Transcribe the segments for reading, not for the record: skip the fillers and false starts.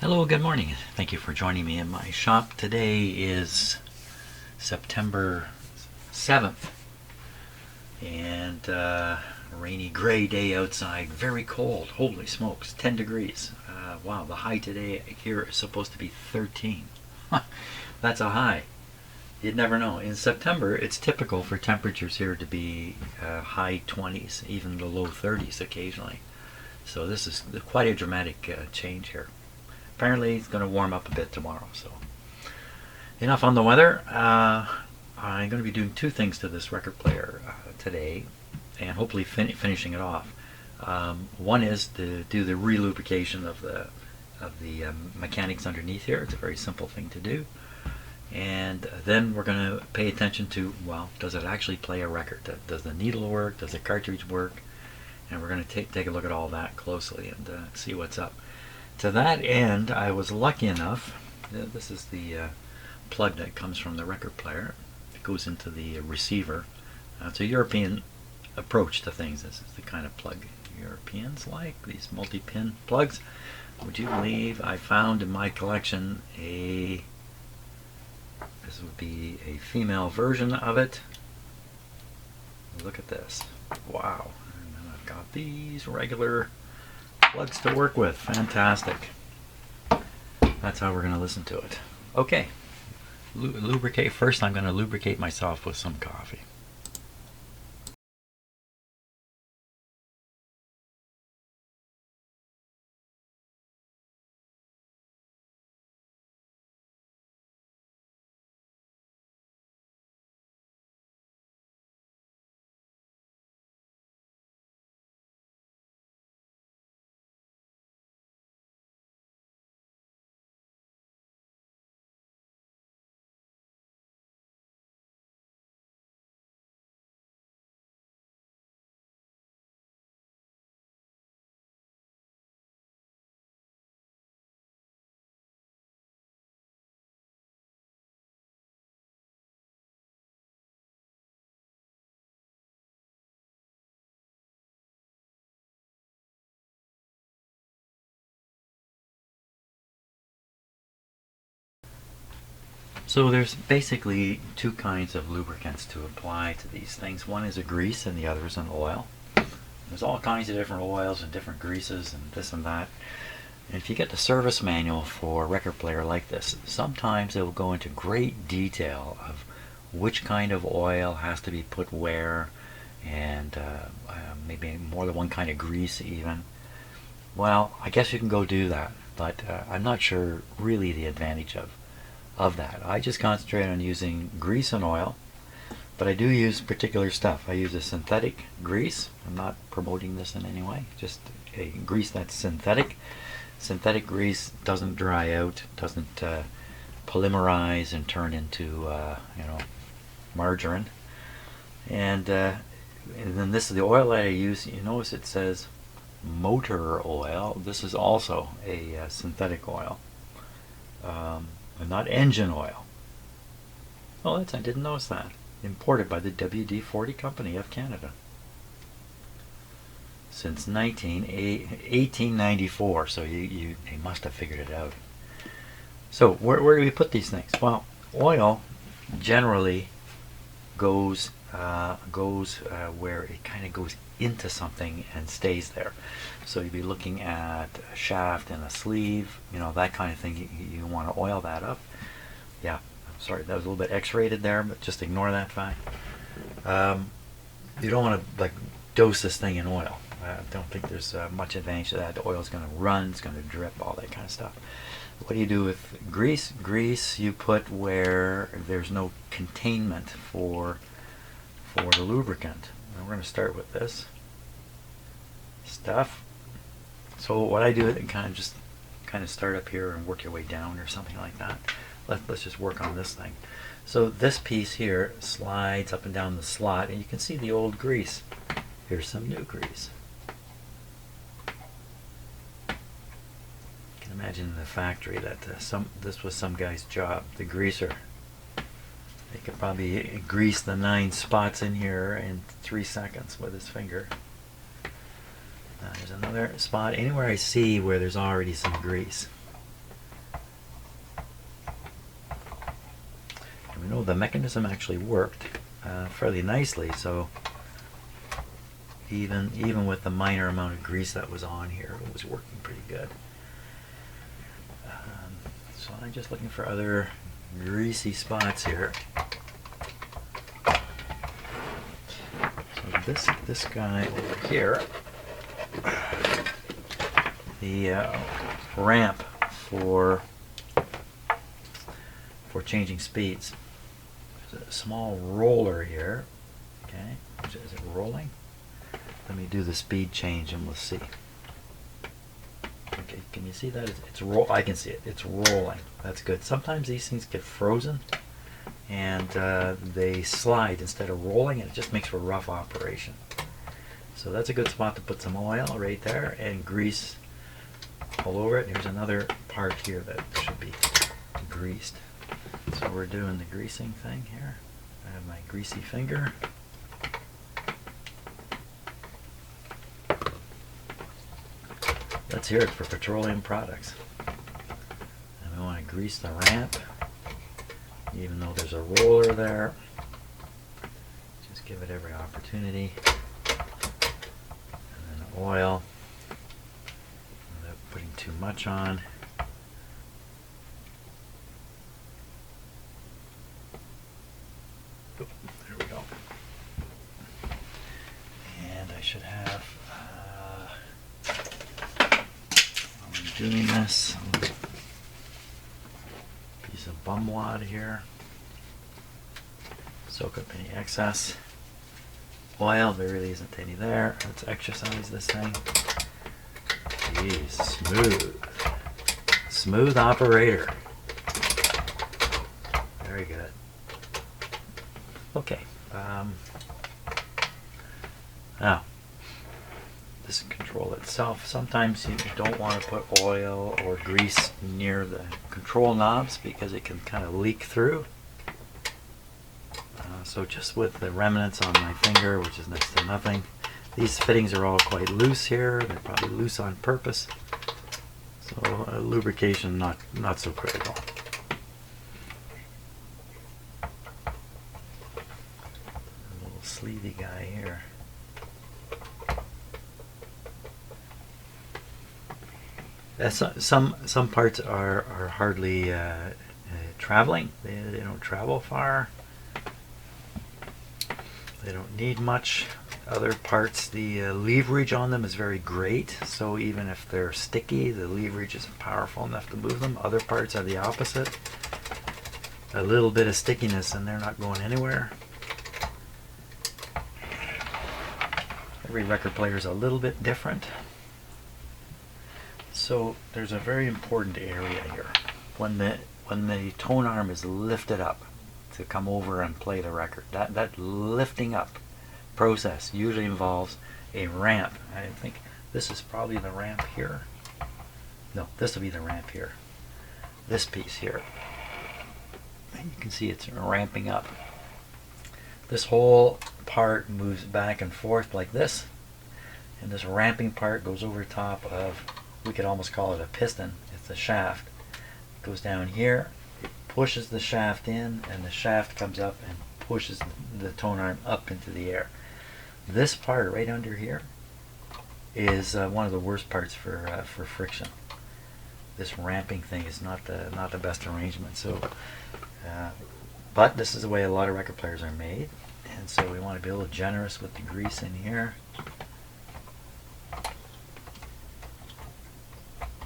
Hello, good morning. Thank you for joining me in my shop. Today is September 7th and a rainy gray day outside. Very cold. Holy smokes, 10 degrees. Wow, the high today here is supposed to be 13. That's a high. You'd never know. In September, it's typical for temperatures here to be high 20s, even the low 30s occasionally. So this is quite a dramatic change here. Apparently it's going to warm up a bit tomorrow. So enough on the weather. I'm going to be doing two things to this record player today, and hopefully finishing it off. One is to do the relubrication of the mechanics underneath here. It's a very simple thing to do. And then we're going to pay attention to, well, does it actually play a record? Does the needle work? Does the cartridge work? And we're going to take a look at all that closely and see what's up. To that end, I was lucky enough, this is the plug that comes from the record player. It goes into the receiver. It's a European approach to things. This is the kind of plug Europeans like, these multi-pin plugs. Would you believe I found in my collection this would be a female version of it. Look at this. Wow. And then I've got these regular plugs to work with. Fantastic. That's how we're going to listen to it. Okay. Lubricate. First I'm going to lubricate myself with some coffee. So there's basically two kinds of lubricants to apply to these things. One is a grease and the other is an oil. There's all kinds of different oils and different greases and this and that. And if you get the service manual for a record player like this, sometimes it will go into great detail of which kind of oil has to be put where, and maybe more than one kind of grease even. Well, I guess you can go do that, but I'm not sure really the advantage of that. I just concentrate on using grease and oil, but I do use particular stuff. I use a synthetic grease. I'm not promoting this in any way, just a grease that's synthetic. Synthetic grease doesn't dry out, doesn't polymerize and turn into margarine. And then this is the oil that I use. You notice it says motor oil. This is also a synthetic oil. Not engine oil. Oh, I didn't notice that. Imported by the WD-40 Company of Canada since 1894. So they must have figured it out. So where do we put these things? Well, oil generally goes where it kind of goes into something and stays there. So you'd be looking at a shaft and a sleeve, that kind of thing. You want to oil that up. Yeah, I'm sorry, that was a little bit X-rated there, but just ignore that fact. You don't want to dose this thing in oil. I don't think there's much advantage to that. The oil's going to run, it's going to drip, all that kind of stuff. What do you do with grease? Grease you put where there's no containment for the lubricant. And we're going to start with this stuff. So what I do is kind of start up here and work your way down or something like that. Let's just work on this thing. So this piece here slides up and down the slot, and you can see the old grease. Here's some new grease. You can imagine in the factory that this was some guy's job, the greaser. He could probably grease the 9 spots in here in 3 seconds with his finger. There's another spot anywhere I see where there's already some grease. know the mechanism actually worked fairly nicely, so even with the minor amount of grease that was on here, it was working pretty good. So I'm just looking for other greasy spots here. So this guy over here, the ramp for changing speeds. There's a small roller here. Okay, is it rolling? Let me do the speed change and we'll see. Okay, can you see that? I can see it. It's rolling. That's good. Sometimes these things get frozen and they slide instead of rolling, and it just makes for rough operation. So that's a good spot to put some oil right there and grease all over it. Here's another part here that should be greased. So we're doing the greasing thing here. I have my greasy finger. Let's hear it for petroleum products. And we want to grease the ramp, even though there's a roller there. Just give it every opportunity. And then oil, without putting too much on. There we go. And I should have, while I'm doing this, a piece of bum wad here. Soak up any excess oil. There really isn't any there. Let's exercise this thing. Jeez, smooth. Smooth operator. Very good. Okay. Now, this control itself. Sometimes you don't want to put oil or grease near the control knobs because it can kind of leak through. So just with the remnants on my finger, which is next to nothing. These fittings are all quite loose here. They're probably loose on purpose. So lubrication not so critical. A little sleevey guy here. Some parts are hardly traveling. They don't travel far. They don't need much. Other parts, the leverage on them is very great. So even if they're sticky, the leverage isn't powerful enough to move them. Other parts are the opposite. A little bit of stickiness and they're not going anywhere. Every record player is a little bit different. So there's a very important area here. When the tone arm is lifted up to come over and play the record, that lifting up process usually involves a ramp. I think this is probably the ramp here. No, this will be the ramp here. This piece here. And you can see it's ramping up. This whole part moves back and forth like this. And this ramping part goes over top of, we could almost call it a piston. It's a shaft. It goes down here, it pushes the shaft in, and the shaft comes up and pushes the tone arm up into the air. This part right under here is one of the worst parts for friction. This ramping thing is not the best arrangement. So, but this is the way a lot of record players are made, and so we want to be a little generous with the grease in here.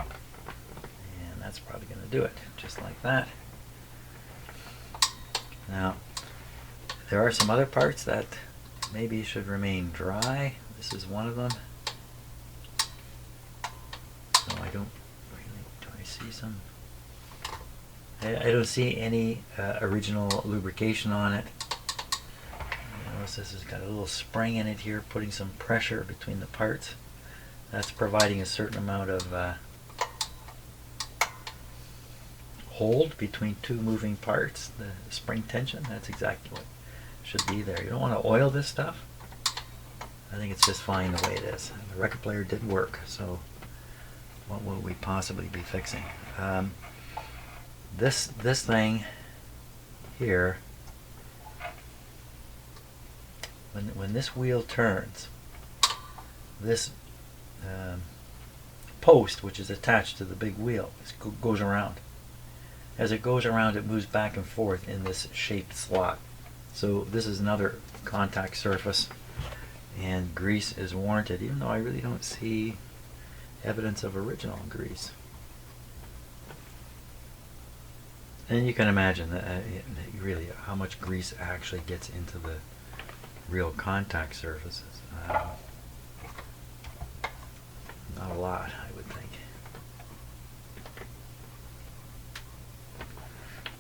And that's probably going to do it, just like that. Now, there are some other parts that maybe should remain dry. This is one of them. So I don't really, do I see some? I don't see any original lubrication on it. Notice this has got a little spring in it here, putting some pressure between the parts. That's providing a certain amount of hold between two moving parts. The spring tension, that's exactly what should be there. You don't want to oil this stuff. I think it's just fine the way it is. The record player did work, so what will we possibly be fixing? This thing here when this wheel turns, this post, which is attached to the big wheel, goes around. As it goes around, it moves back and forth in this shaped slot. So this is another contact surface, and grease is warranted, even though I really don't see evidence of original grease. And you can imagine that really how much grease actually gets into the real contact surfaces. Not a lot, I would think.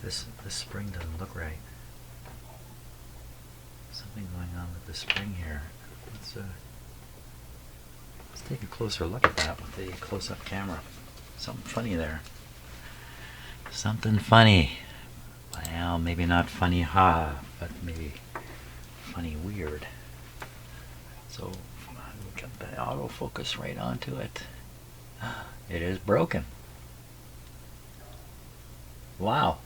This spring doesn't look right. Something going on with the spring here. Let's take a closer look at that with the close-up camera. Something funny there. Something funny. Well, maybe not funny but maybe funny weird. So we got the autofocus right onto it. It is broken. Wow.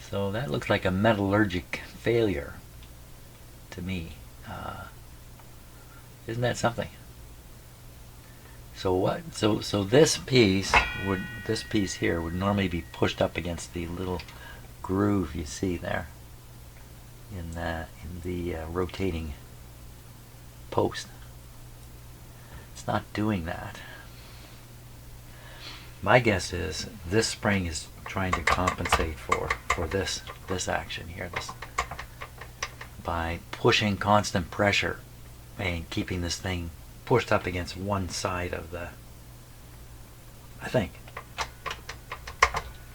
So that looks like a metallurgic failure to me. Isn't that something? So what? So this piece here would normally be pushed up against the little groove you see there in the rotating post. It's not doing that. My guess is this spring is trying to compensate for this action here, by pushing constant pressure and keeping this thing pushed up against one side of the, I think.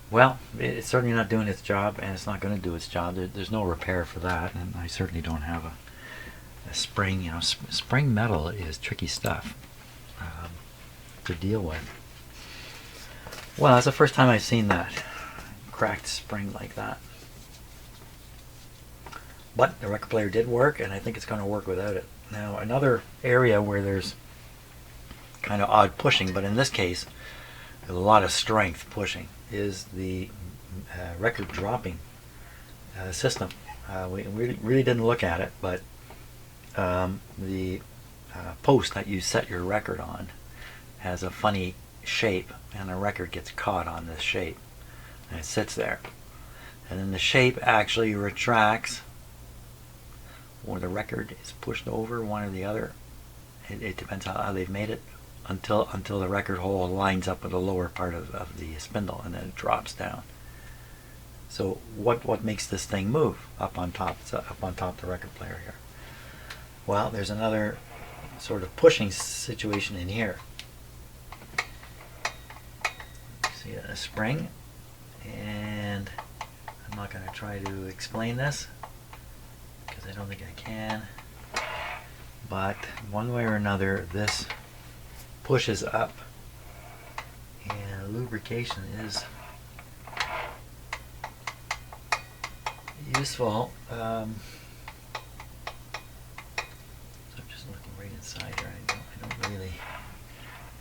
Well, it's certainly not doing its job, and it's not going to do its job. There's no repair for that, and I certainly don't have a spring. You know, spring metal is tricky stuff to deal with. Well, that's the first time I've seen that cracked spring like that. But the record player did work, and I think it's going to work without it. Now, another area where there's kind of odd pushing, but in this case, a lot of strength pushing, is the record dropping system. We really didn't look at it, but the post that you set your record on has a funny shape, and the record gets caught on this shape, and it sits there. And then the shape actually retracts, or the record is pushed over, one or the other. It depends how they've made it, until the record hole lines up with the lower part of the spindle, and then it drops down. So what makes this thing move up on top? It's up on top of the record player here. Well, there's another sort of pushing situation in here. See a spring, and I'm not going to try to explain this because I don't think I can, but one way or another this pushes up, and lubrication is useful. I'm just looking right inside here.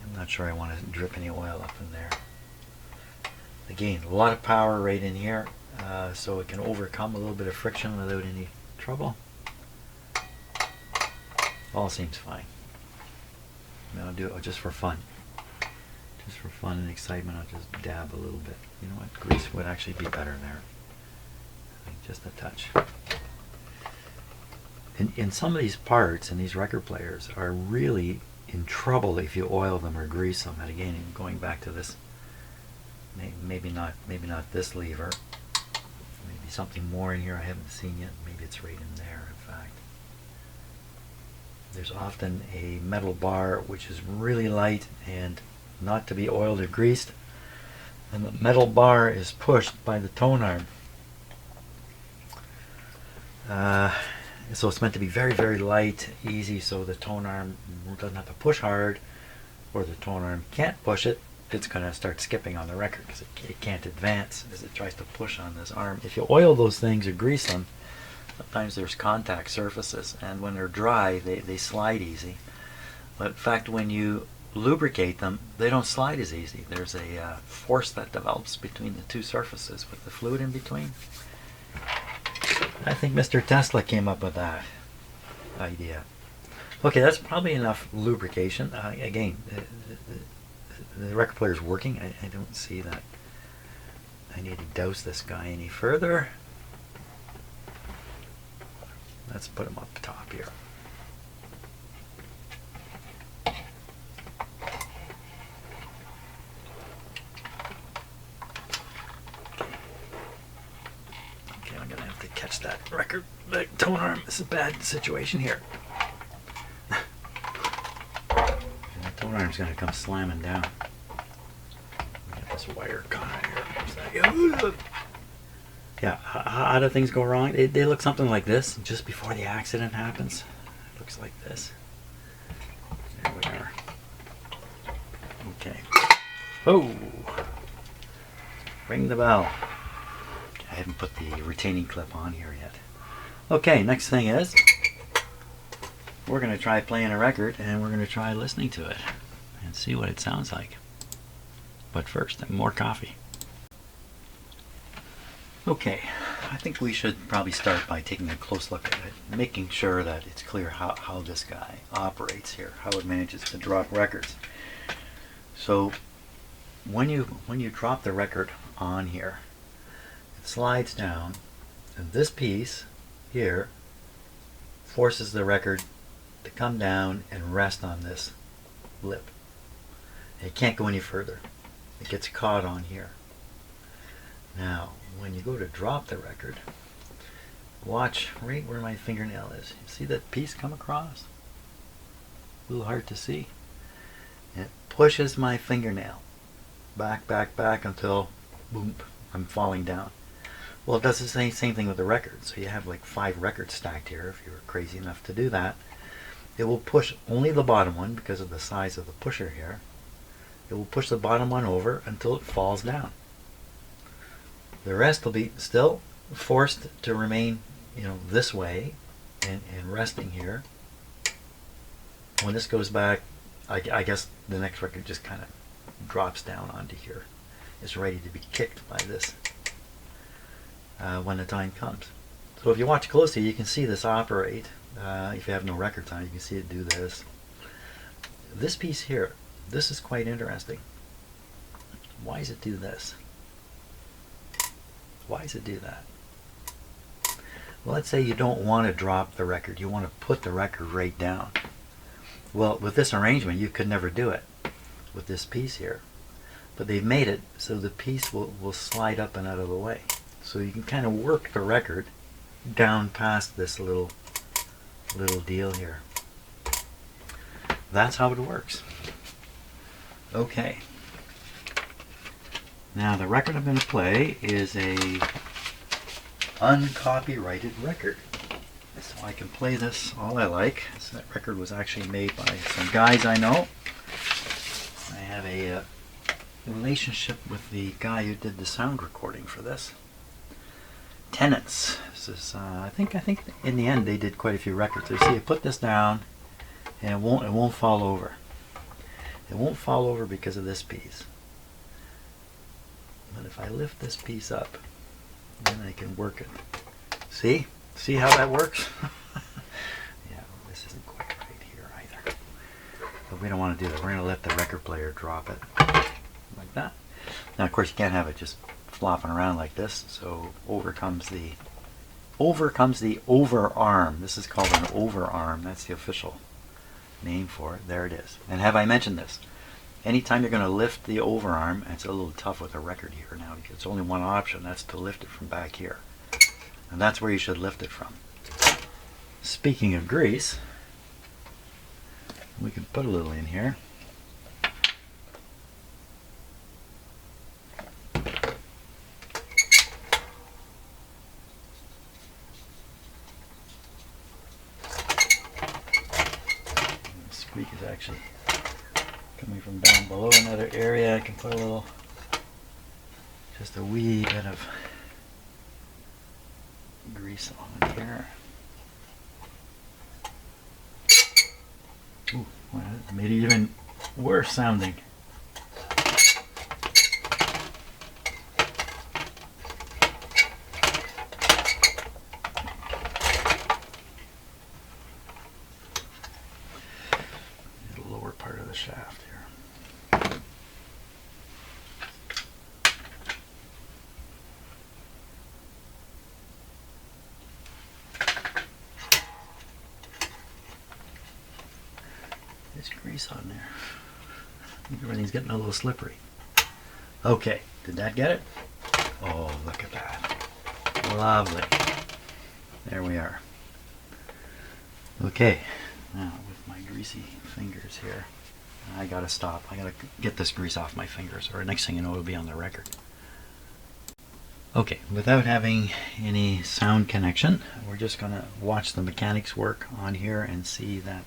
I'm not sure I want to drip any oil up in there. Again, a lot of power right in here, so it can overcome a little bit of friction without any trouble. All seems fine. I'll do it just for fun. Just for fun and excitement, I'll just dab a little bit. You know what? Grease would actually be better there. I think just a touch. In some of these parts, and these record players are really in trouble if you oil them or grease them. And again, going back to this, maybe not this lever. Maybe something more in here I haven't seen yet. Maybe it's right in there, in fact. There's often a metal bar which is really light and not to be oiled or greased, and the metal bar is pushed by the tone arm. So it's meant to be very, very light, easy, so the tone arm doesn't have to push hard, or the tone arm can't push it. It's going to start skipping on the record because it can't advance as it tries to push on this arm. If you oil those things or grease them, sometimes there's contact surfaces, and when they're dry, they slide easy. But in fact, when you lubricate them, they don't slide as easy. There's a force that develops between the two surfaces with the fluid in between. I think Mr. Tesla came up with that. idea. Okay, that's probably enough lubrication. Again, the record player is working. I don't see that I need to douse this guy any further. Let's put him up top here. Okay, I'm gonna have to catch that record, the tone arm. This is a bad situation here. The tone arm's gonna come slamming down. Get this wire caught here. Yeah, how do things go wrong? They look something like this just before the accident happens. It looks like this. There we are. Okay. Oh! Ring the bell. I haven't put the retaining clip on here yet. Okay, next thing is we're going to try playing a record and we're going to try listening to it and see what it sounds like. But first, more coffee. Okay, I think we should probably start by taking a close look at it, making sure that it's clear how this guy operates here, how it manages to drop records. So when you drop the record on here, it slides down, and this piece here forces the record to come down and rest on this lip. It can't go any further. It gets caught on here. Now, when you go to drop the record, watch right where my fingernail is. You see that piece come across? A little hard to see. It pushes my fingernail back, back, back until, boom, I'm falling down. Well, it does the same thing with the record. So you have like 5 records stacked here, if you were crazy enough to do that. It will push only the bottom one because of the size of the pusher here. It will push the bottom one over until it falls down. The rest will be still forced to remain, this way and resting here. When this goes back, I guess the next record just kind of drops down onto here. It's ready to be kicked by this when the time comes. So if you watch closely, you can see this operate. If you have no records on, you can see it do this. This piece here, this is quite interesting. Why does it do this? Why does it do that? Well, let's say you don't want to drop the record. You want to put the record right down. Well, with this arrangement, you could never do it with this piece here. But they've made it so the piece will slide up and out of the way. So you can kind of work the record down past this little deal here. That's how it works. Okay. Now the record I'm going to play is a uncopyrighted record. So I can play this all I like. So that record was actually made by some guys I know. I have a relationship with the guy who did the sound recording for this. Tenants. This is I think in the end they did quite a few records. So you see, I put this down and it won't fall over. It won't fall over because of this piece. But if I lift this piece up, then I can work it. See? See how that works? Yeah, this isn't quite right here either. But we don't want to do that. We're going to let the record player drop it like that. Now, of course, you can't have it just flopping around like this. So over comes the overarm. This is called an overarm. That's the official name for it. There it is. And have I mentioned this? Anytime you're going to lift the overarm, it's a little tough with a record here now because it's only one option. That's to lift it from back here. And that's where you should lift it from. Speaking of grease, we can put a little in here. The squeak is actually coming from down below another area. I can put a little, just a wee bit of grease on here. Ooh, well, that made it even worse sounding. grease on there. Everything's getting a little slippery. Okay, did that get it? Oh, look at that. Lovely. There we are. Okay, now with my greasy fingers here, I gotta stop. I gotta get this grease off my fingers, or next thing you know, it'll be on the record. Okay, without having any sound connection, we're just gonna watch the mechanics work on here and see that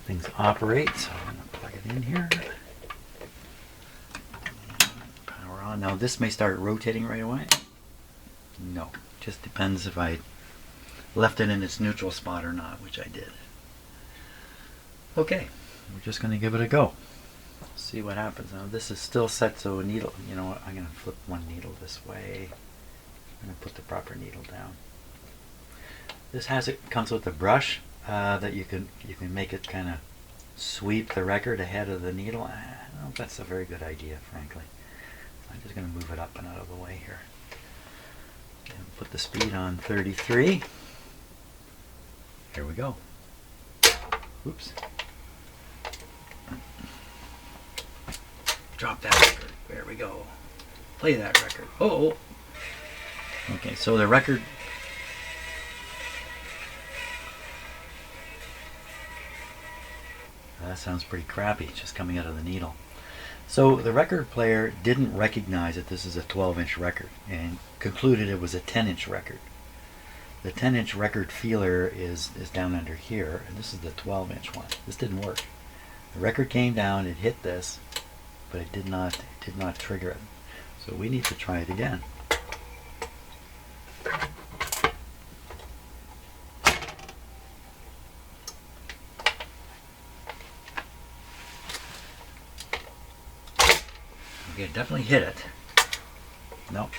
things operate. So I'm gonna plug it in here. Power on. Now this may start rotating right away. No, just depends if I left it in its neutral spot or not, which I did. Okay, we're just going to give it a go. See what happens. Now this is still set so a needle, you know what, I'm going to flip one needle this way. I'm going to put the proper needle down. This comes with a brush that you can make it kind of sweep the record ahead of the needle. I don't know if that's a very good idea, frankly. I'm just going to move it up and out of the way here. And put the speed on 33. Here we go. Oops. Drop that record. There we go. Play that record. Oh. Okay, so the record. That sounds pretty crappy, just coming out of the needle. So the record player didn't recognize that this is a 12-inch record and concluded it was a 10-inch record. The 10-inch record feeler is down under here, and this is the 12-inch one. This didn't work. The record came down, it hit this, but it did not trigger it. So we need to try it again. Okay, it definitely hit it. Nope.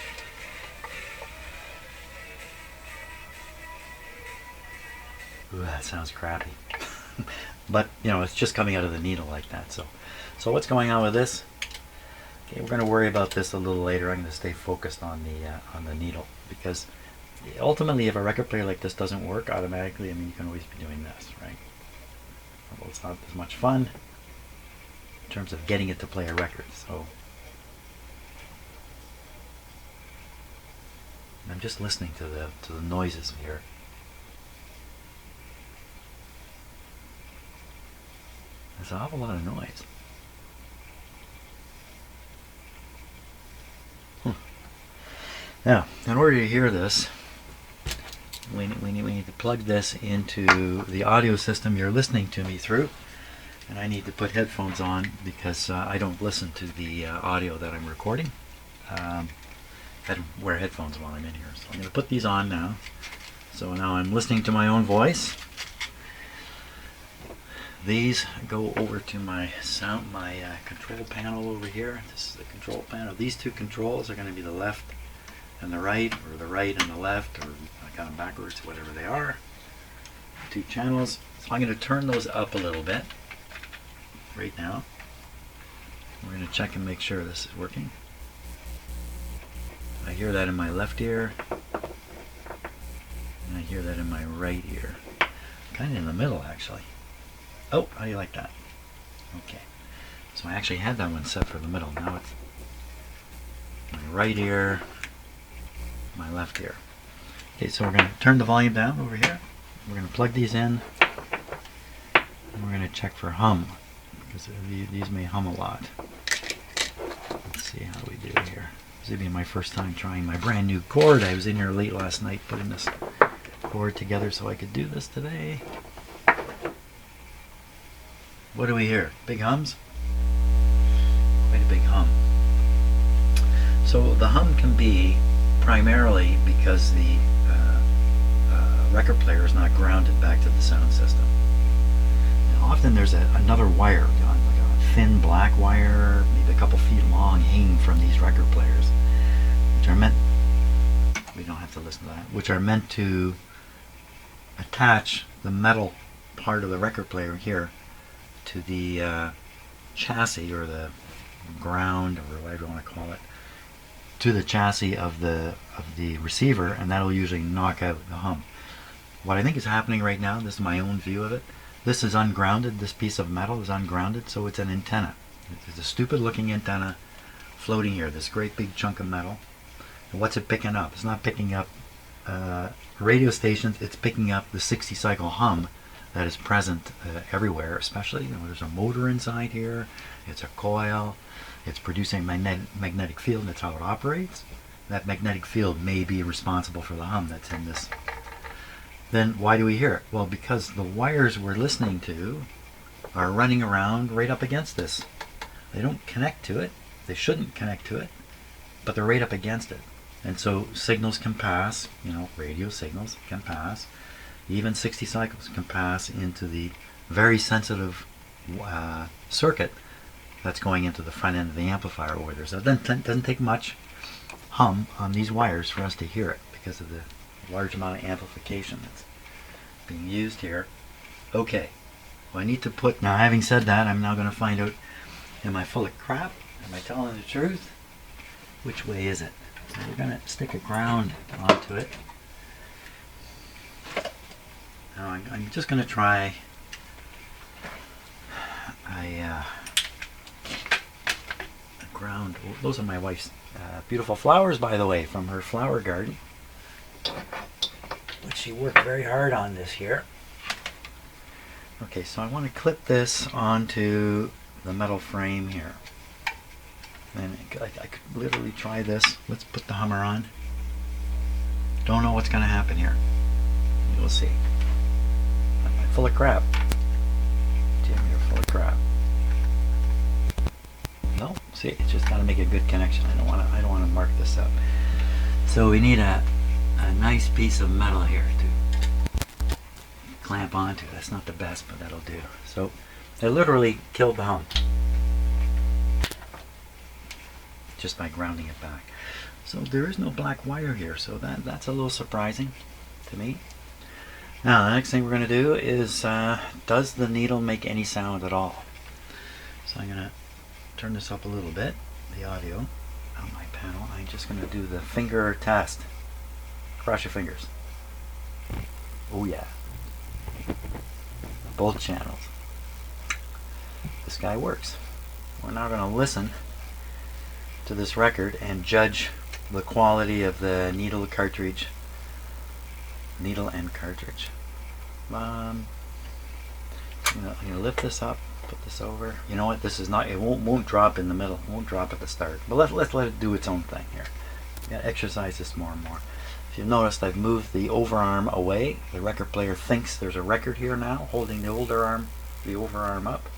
Ooh, that sounds crappy. But, you know, it's just coming out of the needle like that. So what's going on with this? Okay, we're going to worry about this a little later. I'm going to stay focused on the needle, because ultimately if a record player like this doesn't work automatically, I mean, you can always be doing this, right? Well, it's not as much fun in terms of getting it to play a record. So I'm just listening to the noises here. There's an awful lot of noise. Now, in order to hear this, we need to plug this into the audio system you're listening to me through, and I need to put headphones on because I don't listen to the audio that I'm recording. I don't wear headphones while I'm in here, so I'm going to put these on now. So now I'm listening to my own voice. These go over to my control panel over here. This is the control panel. These two controls are going to be the left and the right, or the right and the left, or I got them backwards, whatever they are. Two channels. So I'm going to turn those up a little bit right now. We're going to check and make sure this is working. I hear that in my left ear, and I hear that in my right ear. Kind of in the middle, actually. Oh, how do you like that? Okay. So I actually had that one set for the middle. Now it's my right ear, my left ear. Okay, so we're going to turn the volume down over here. We're going to plug these in, and we're going to check for hum, because these may hum a lot. Let's see how we do here. This will be my first time trying my brand new cord. I was in here late last night putting this cord together so I could do this today. What do we hear? Big hums? Quite a big hum. So the hum can be primarily because the record player is not grounded back to the sound system. And often there's another wire, like a thin black wire, maybe a couple feet long, hanging from these record players, which are meant, we don't have to listen to that, which are meant to attach the metal part of the record player here to the chassis, or the ground, or whatever you want to call it, to the chassis of the receiver, and that'll usually knock out the hum. What I think is happening right now, this is my own view of it, This is ungrounded. This piece of metal is ungrounded, so it's an antenna. It's a stupid looking antenna floating here, this great big chunk of metal. And what's it picking up? It's not picking up radio stations, it's picking up the 60 cycle hum that is present everywhere, especially, you know, there's a motor inside here, it's a coil, it's producing magnetic field, that's how it operates. That magnetic field may be responsible for the hum that's in this. Then why do we hear it? Well, because the wires we're listening to are running around right up against this. They don't connect to it, they shouldn't connect to it, but they're right up against it. And so signals can pass, you know, radio signals can pass, even 60 cycles can pass into the very sensitive circuit that's going into the front end of the amplifier over there. So it doesn't take much hum on these wires for us to hear it because of the large amount of amplification that's being used here. Okay, well, I need to put, now having said that, I'm now going to find out, am I full of crap? Am I telling the truth? Which way is it? So we're going to stick a ground onto it. Now I'm just going to try a ground. Oh, those are my wife's beautiful flowers, by the way, from her flower garden, which she worked very hard on this year. Okay, so I want to clip this onto the metal frame here. And I could literally try this. Let's put the hummer on. Don't know what's going to happen here. You'll see. I'm full of crap. Jim, you're full of crap. No, see, it's just got to make a good connection. I don't want to mark this up. So we need a nice piece of metal here to clamp onto. That's not the best, but that'll do. So I literally killed the hum just by grounding it back. So there is no black wire here, so that's a little surprising to me. Now the next thing we're going to do is, does the needle make any sound at all? So I'm going to turn this up a little bit, the audio on my panel. I'm just going to do the finger test. Cross your fingers. Oh yeah. Both channels. This guy works. We're now going to listen to this record and judge the quality of the needle and cartridge. I'm gonna lift this up, put this over. You know what? This is not. It won't drop in the middle. It won't drop at the start. But let's let it do its own thing here. You gotta exercise this more and more. If you've noticed, I've moved the overarm away. The record player thinks there's a record here now, holding the overarm up,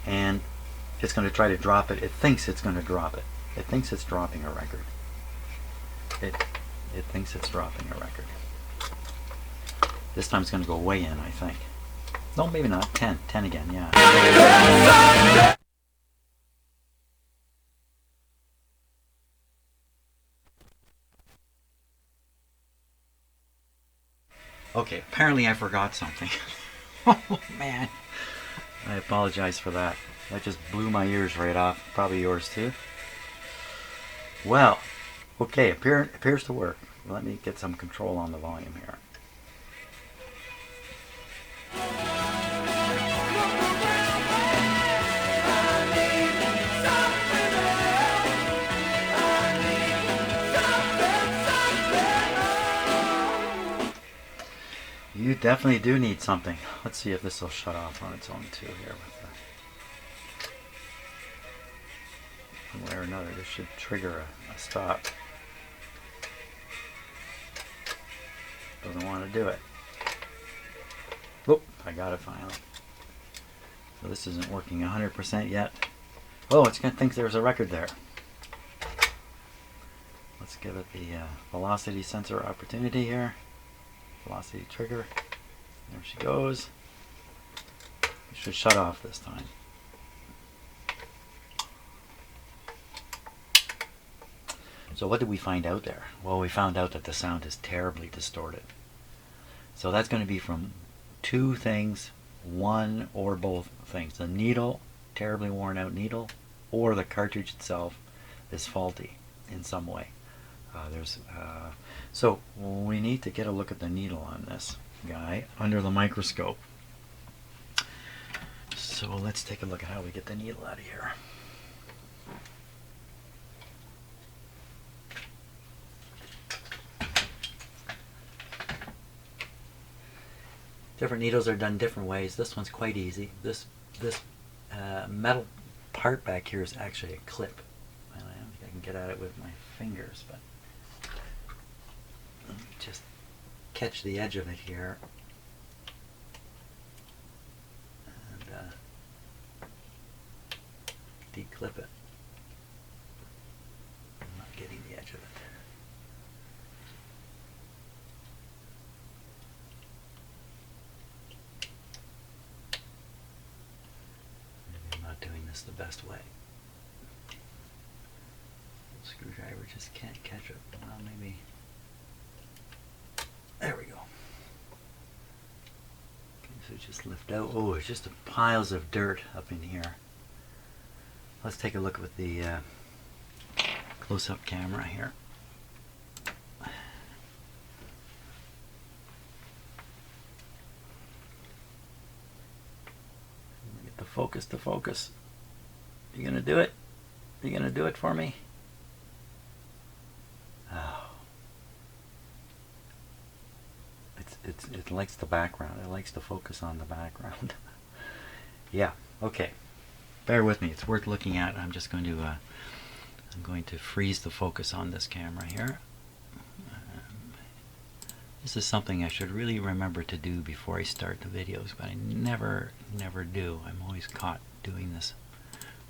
and it's going to try to drop it. It thinks it's going to drop it. It thinks it's dropping a record. It thinks it's dropping a record. This time it's going to go way in, I think. No, maybe not. 10 again, yeah. Okay, apparently I forgot something. Oh man, I apologize for that. That just blew my ears right off. Probably yours too. Well, okay, appears to work. Let me get some control on the volume here. You definitely do need something. Let's see if this will shut off on its own too here. One way or another, this should trigger a stop. Doesn't want to do it. Whoop, I got it finally. So this isn't working 100% yet. Oh, it's going to think there's a record there. Let's give it the velocity sensor opportunity here. Velocity trigger. There she goes. It should shut off this time. So what did we find out there? Well, we found out that the sound is terribly distorted. So that's going to be from two things, one or both things. The needle, terribly worn out needle, or the cartridge itself is faulty in some way. So we need to get a look at the needle on this guy under the microscope. So let's take a look at how we get the needle out of here. Different needles are done different ways. This one's quite easy. This metal part back here is actually a clip. And I don't think I can get at it with my fingers, but let me just catch the edge of it here. And declip it. I'm not getting the edge of it. Doing this the best way. The screwdriver just can't catch it. Well, maybe. There we go. Okay, so just lift out. Oh, it's just piles of dirt up in here. Let's take a look with the close-up camera here. Focus to focus. You gonna do it? You gonna do it for me? Oh. It likes the background. It likes to focus on the background. Yeah. Okay. Bear with me. It's worth looking at. I'm just going to I'm going to freeze the focus on this camera here. This is something I should really remember to do before I start the videos, but I never do. I'm always caught doing this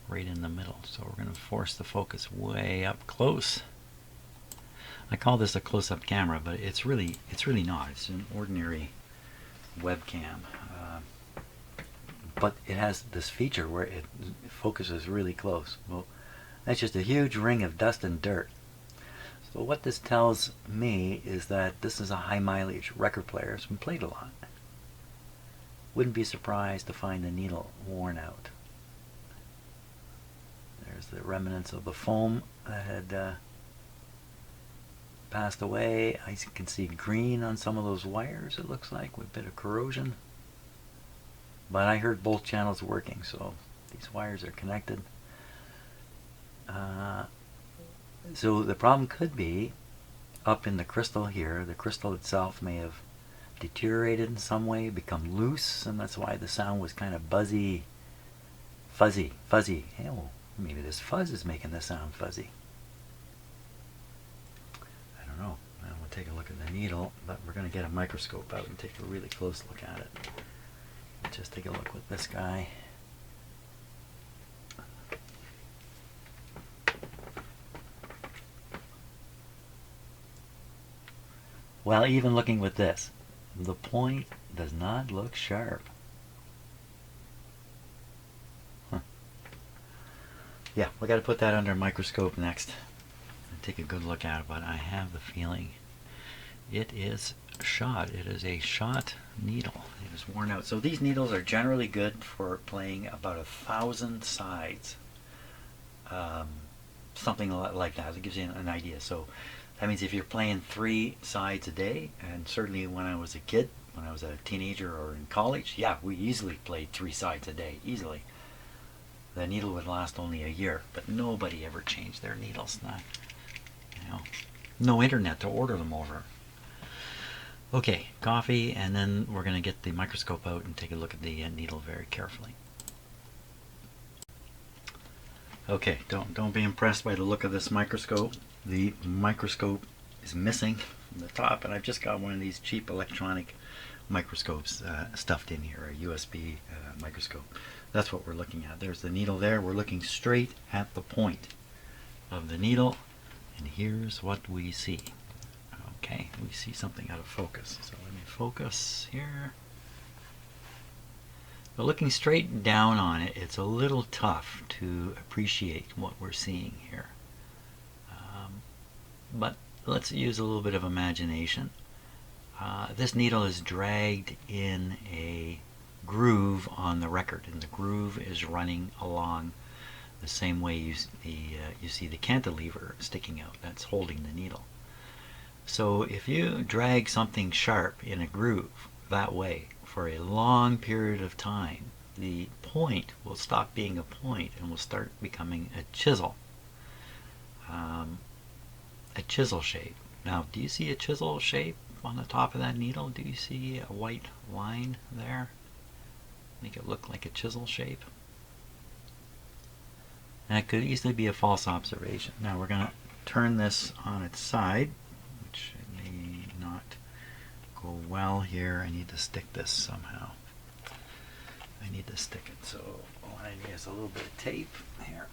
right in the middle. So we're going to force the focus way up close. I call this a close-up camera, but it's really not. It's an ordinary webcam. But it has this feature where it focuses really close. Well, that's just a huge ring of dust and dirt. So what this tells me is that this is a high mileage record player. It's been played a lot. Wouldn't be surprised to find the needle worn out. There's the remnants of the foam that had passed away. I can see green on some of those wires, it looks like, with a bit of corrosion. But I heard both channels working, so these wires are connected. So the problem could be up in the crystal here. The crystal itself may have deteriorated in some way, become loose, and that's why the sound was kind of buzzy, fuzzy. Hey, well, maybe this fuzz is making the sound fuzzy. I don't know. Now we'll take a look at the needle, but we're going to get a microscope out and take a really close look at it. Just take a look with this guy. Well, even looking with this, the point does not look sharp. Huh. Yeah, we got to put that under a microscope next and take a good look at it, but I have the feeling it is shot. It is a shot needle. It is worn out. So these needles are generally good for playing about 1,000 sides. Something like that. It gives you an idea. So that means if you're playing 3 sides a day, and certainly when I was a kid, when I was a teenager or in college, yeah, we easily played 3 sides a day, easily. The needle would last only a year, but nobody ever changed their needles. Not, no internet to order them over. Okay, coffee, and then we're going to get the microscope out and take a look at the needle very carefully. Okay, don't be impressed by the look of this microscope. The microscope is missing from the top, and I've just got one of these cheap electronic microscopes stuffed in here, a USB microscope. That's what we're looking at. There's the needle there. We're looking straight at the point of the needle, and here's what we see. Okay, we see something out of focus. So let me focus here. But looking straight down on it, it's a little tough to appreciate what we're seeing here. But let's use a little bit of imagination. This needle is dragged in a groove on the record, and the groove is running along the same way you see the cantilever sticking out. That's holding the needle. So if you drag something sharp in a groove that way for a long period of time, the point will stop being a point and will start becoming a chisel. A chisel shape. Now, do you see a chisel shape on the top of that needle? Do you see a white line there? Make it look like a chisel shape. And it could easily be a false observation. Now we're going to turn this on its side, which may not go well here. I need to stick this somehow. I need to stick it, so all I need is a little bit of tape here.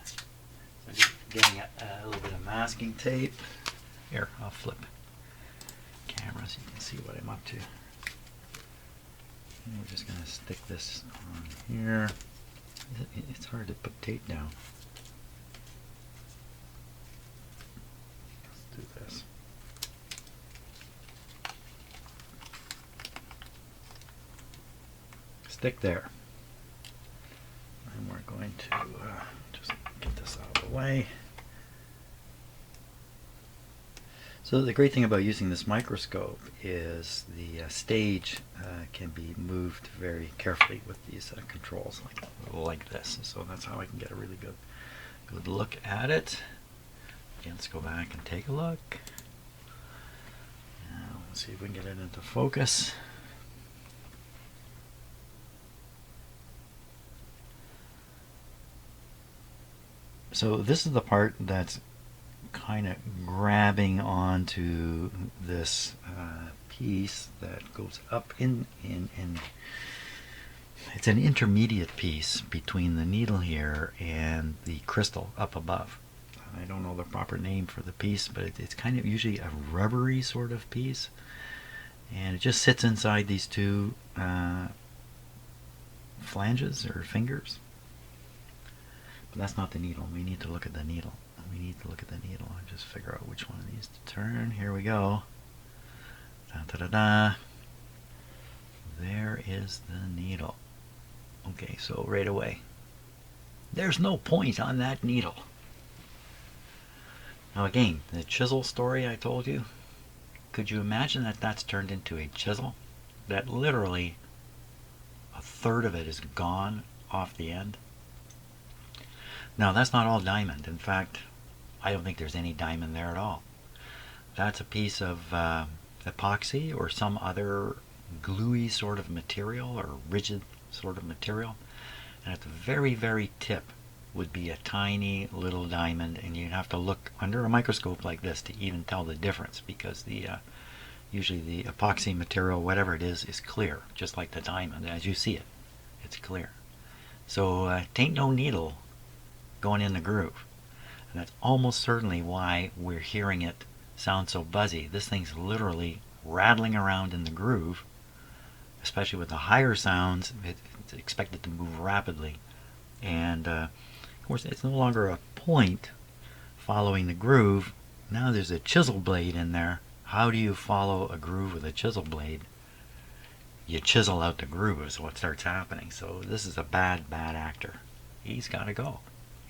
So just getting a little bit of masking tape. Here, I'll flip camera so you can see what I'm up to. And we're just going to stick this on here. It's hard to put tape down. Let's do this. Stick there. And we're going to just get this out of the way. So the great thing about using this microscope is the stage can be moved very carefully with these controls like this. So that's how I can get a really good look at it. Again, let's go back and take a look. Now, let's see if we can get it into focus. So this is the part that's kind of grabbing onto this piece that goes up in it's an intermediate piece between the needle here and the crystal up above. I don't know the proper name for the piece, but it's kind of usually a rubbery sort of piece, and it just sits inside these two flanges or fingers. But that's not the needle. We need to look at the needle. We need to look at the needle and just figure out which one of these to turn. Here we go. Da, da, da, da. There is the needle. Okay, so right away, there's no point on that needle. Now again, the chisel story I told you, could you imagine that that's turned into a chisel? That literally a third of it is gone off the end. Now that's not all diamond. In fact, I don't think there's any diamond there at all. That's a piece of epoxy or some other gluey sort of material or rigid sort of material, and at the very, very tip would be a tiny little diamond, and you'd have to look under a microscope like this to even tell the difference, because the usually the epoxy material, whatever it is clear, just like the diamond. As you see it, it's clear. So it ain't no needle going in the groove. And that's almost certainly why we're hearing it sound so buzzy. This thing's literally rattling around in the groove, especially with the higher sounds. It's expected to move rapidly. And of course, it's no longer a point following the groove. Now there's a chisel blade in there. How do you follow a groove with a chisel blade? You chisel out the groove is what starts happening. So this is a bad actor. He's got to go.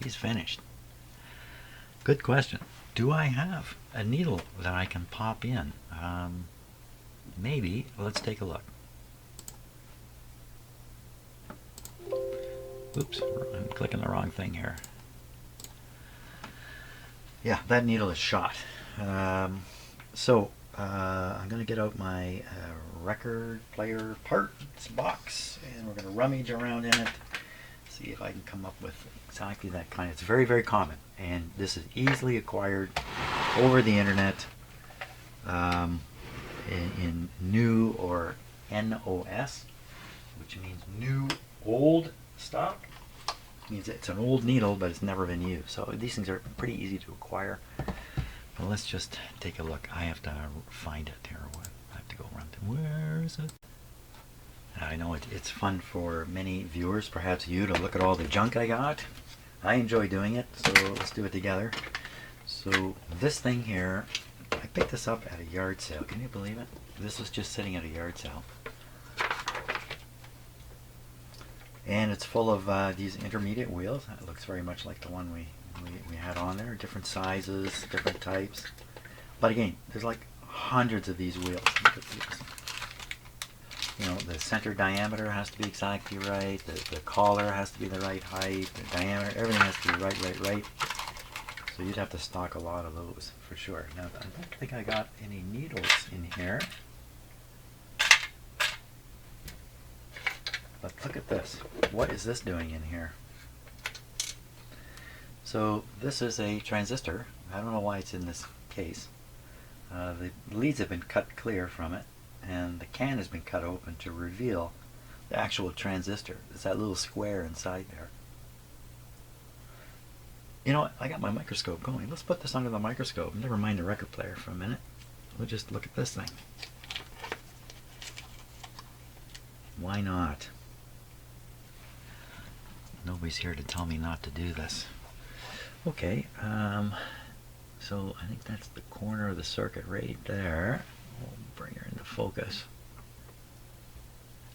He's finished. Good question. Do I have a needle that I can pop in? Maybe. Let's take a look. Oops, I'm clicking the wrong thing here. Yeah, that needle is shot. So I'm going to get out my record player parts box, and we're going to rummage around in it, see if I can come up with exactly that kind. It's very, very common, and this is easily acquired over the internet in new or NOS, which means new old stock. It means it's an old needle, but it's never been used. So these things are pretty easy to acquire. But let's just take a look. I have to find it here. I have to go around to, where is it? I know it's fun for many viewers, perhaps you, to look at all the junk I got. I enjoy doing it, so let's do it together. So this thing here, I picked this up at a yard sale. Can you believe it? This was just sitting at a yard sale. And it's full of these intermediate wheels. It looks very much like the one we had on there. Different sizes, different types. But again, there's like hundreds of these wheels. Look at these. You know, the center diameter has to be exactly right, the collar has to be the right height, the diameter, everything has to be right. So you'd have to stock a lot of those for sure. Now, I don't think I got any needles in here. But look at this. What is this doing in here? So this is a transistor. I don't know why it's in this case. The leads have been cut clear from it, and the can has been cut open to reveal the actual transistor. It's that little square inside there. You know what? I got my microscope going. Let's put this under the microscope. Never mind the record player for a minute. We'll just look at this thing. Why not? Nobody's here to tell me not to do this. Okay, so I think that's the corner of the circuit right there. We'll bring her into focus.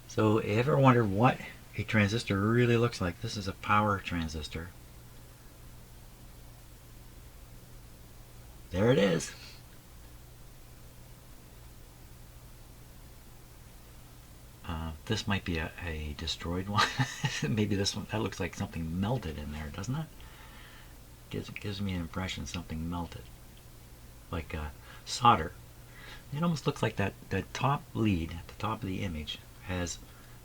So, ever wonder what a transistor really looks like? This is a power transistor. There it is. This might be a destroyed one. Maybe this one, that looks like something melted in there, doesn't it? Gives me an impression something melted. Like solder. It almost looks like that top lead at the top of the image has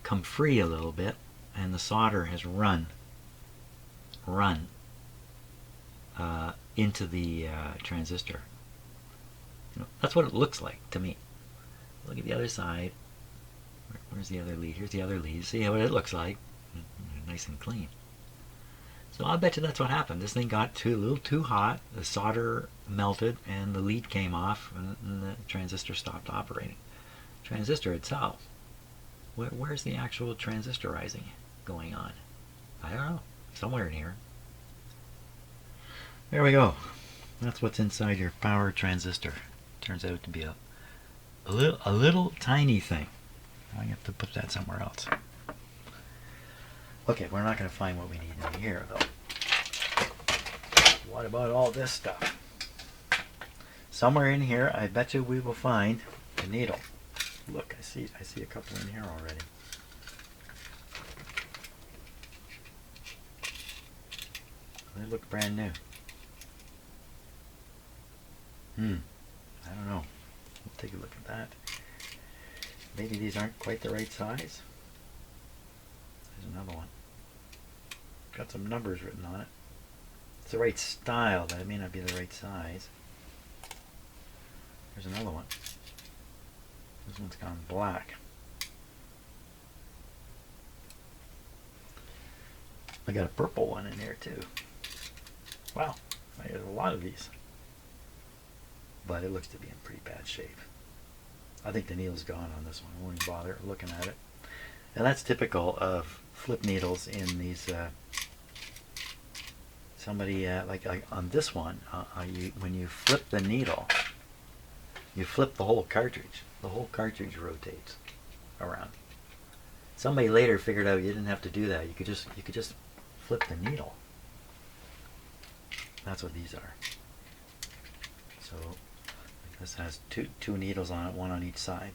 come free a little bit, and the solder has run into the transistor. You know, that's what it looks like to me. Look at the other side. Where's the other lead? Here's the other lead. See what it looks like? Nice and clean. So I'll bet you that's what happened. This thing got a little too hot, the solder melted, and the lead came off, and the transistor stopped operating. Transistor itself, where's the actual transistorizing going on? I don't know. Somewhere in here. There we go. That's what's inside your power transistor. Turns out to be a little tiny thing. I have to put that somewhere else. Okay, we're not going to find what we need in here, though. What about all this stuff? Somewhere in here, I bet you we will find a needle. Look, I see a couple in here already. They look brand new. I don't know. We'll take a look at that. Maybe these aren't quite the right size. There's another one. Got some numbers written on it. It's the right style, but it may not be the right size. There's another one. This one's gone black. I got a purple one in here too. Wow, there's a lot of these. But it looks to be in pretty bad shape. I think the needle's gone on this one. I won't even bother looking at it. And that's typical of flip needles in these. Like on this one, when you flip the needle, you flip the whole cartridge. The whole cartridge rotates around. Somebody later figured out you didn't have to do that. You could just flip the needle. That's what these are. So this has two needles on it, one on each side.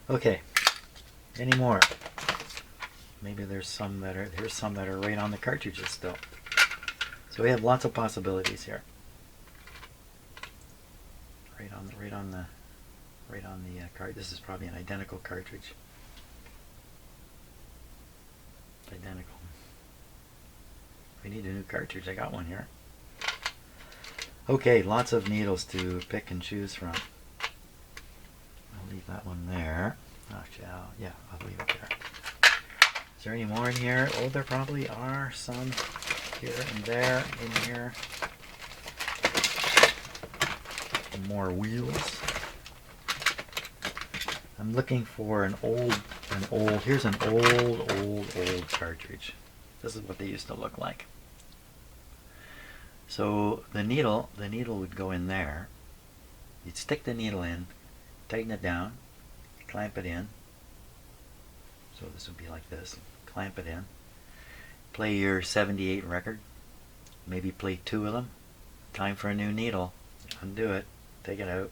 Okay. Any more? Maybe there's some that are right on the cartridges still. So we have lots of possibilities here. Right on the card. This is probably an identical cartridge. Identical. We need a new cartridge. I got one here. Okay, lots of needles to pick and choose from. I'll leave that one there. Actually, I'll leave it there. Is there any more in here? Oh, there probably are some here and there in here. Some more wheels. I'm looking for here's an old cartridge. This is what they used to look like. So the needle would go in there. You'd stick the needle in, tighten it down, clamp it in. So this would be like this. Clamp it in. Play your 78 record. Maybe play 2 of them. Time for a new needle. Undo it. Take it out.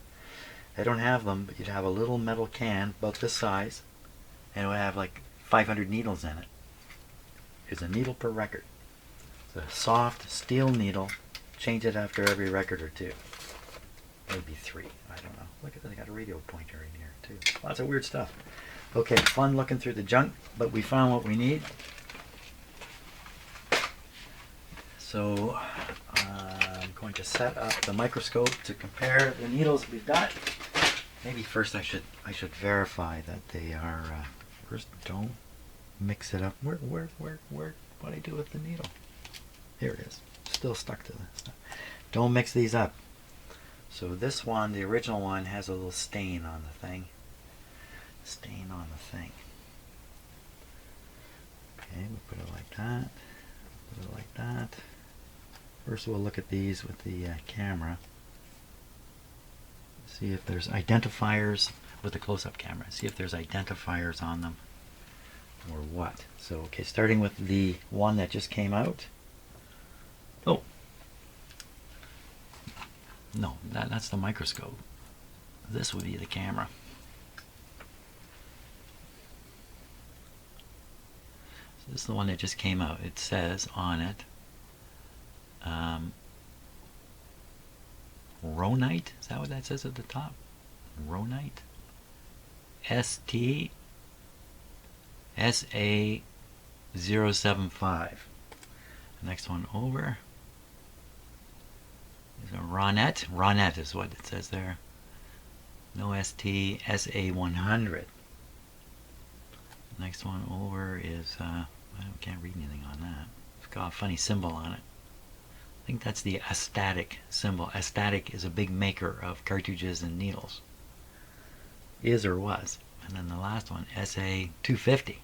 I don't have them, but you'd have a little metal can about this size, and it would have like 500 needles in it. It's a needle per record. It's a soft steel needle. Change it after every record or two. Maybe 3. I don't know. Look at that. They got a radio pointer in here too. Lots of weird stuff. Okay, fun looking through the junk, but we found what we need. So I'm going to set up the microscope to compare the needles we've got. Maybe first I should verify that they are. First, don't mix it up. What do I do with the needle? Here it is. Still stuck to this. Don't mix these up. So this one, the original one, has a little stain on the thing. Stain on the thing. Okay, we'll put it like that. Put it like that. First we'll look at these with the camera. See if there's identifiers with the close-up camera. See if there's identifiers on them or what. So, okay, starting with the one that just came out. Oh. No, that's the microscope. This would be the camera. So this is the one that just came out. It says on it Ronite, is that what that says at the top? Ronite? ST SA075. The next one over is a Ronette. Ronette is what it says there. No ST, SA100. Next one over is, I can't read anything on that. It's got a funny symbol on it. I think that's the Astatic symbol. Astatic is a big maker of cartridges and needles. Is or was. And then the last one, SA250.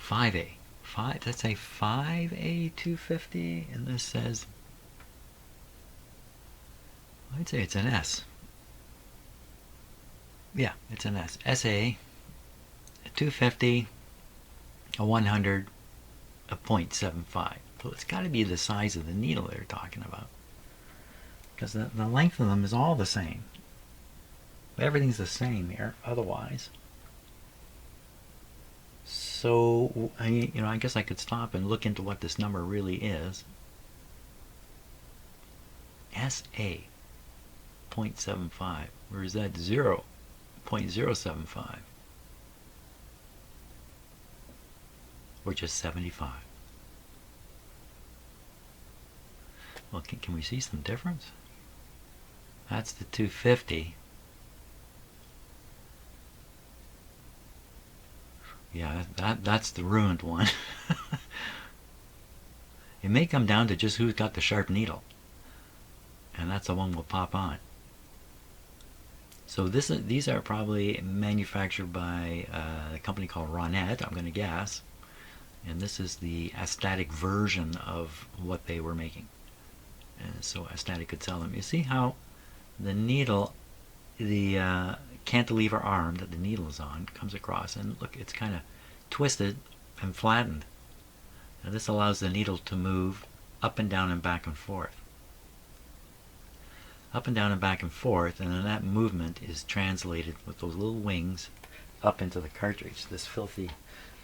5A. That's a 5A250, and this says, I'd say it's an S. Yeah, it's an S. SA, a 250, a 100, a 0.75. So it's got to be the size of the needle they're talking about. Because the length of them is all the same. Everything's the same here, otherwise. So, I guess I could stop and look into what this number really is. SA 0.75, or is that 0.075? Or just 75? Well, can we see some difference? That's the 250. Yeah, that's the ruined one. It may come down to just who's got the sharp needle, and that's the one we'll pop on. So these are probably manufactured by a company called Ronette, I'm going to guess, and this is the Astatic version of what they were making. And so Astatic could sell them. You see how the needle, the cantilever arm that the needle is on, comes across, and look, it's kind of twisted and flattened. Now this allows the needle to move up and down and back and forth. Up and down and back and forth, and then that movement is translated with those little wings up into the cartridge. This filthy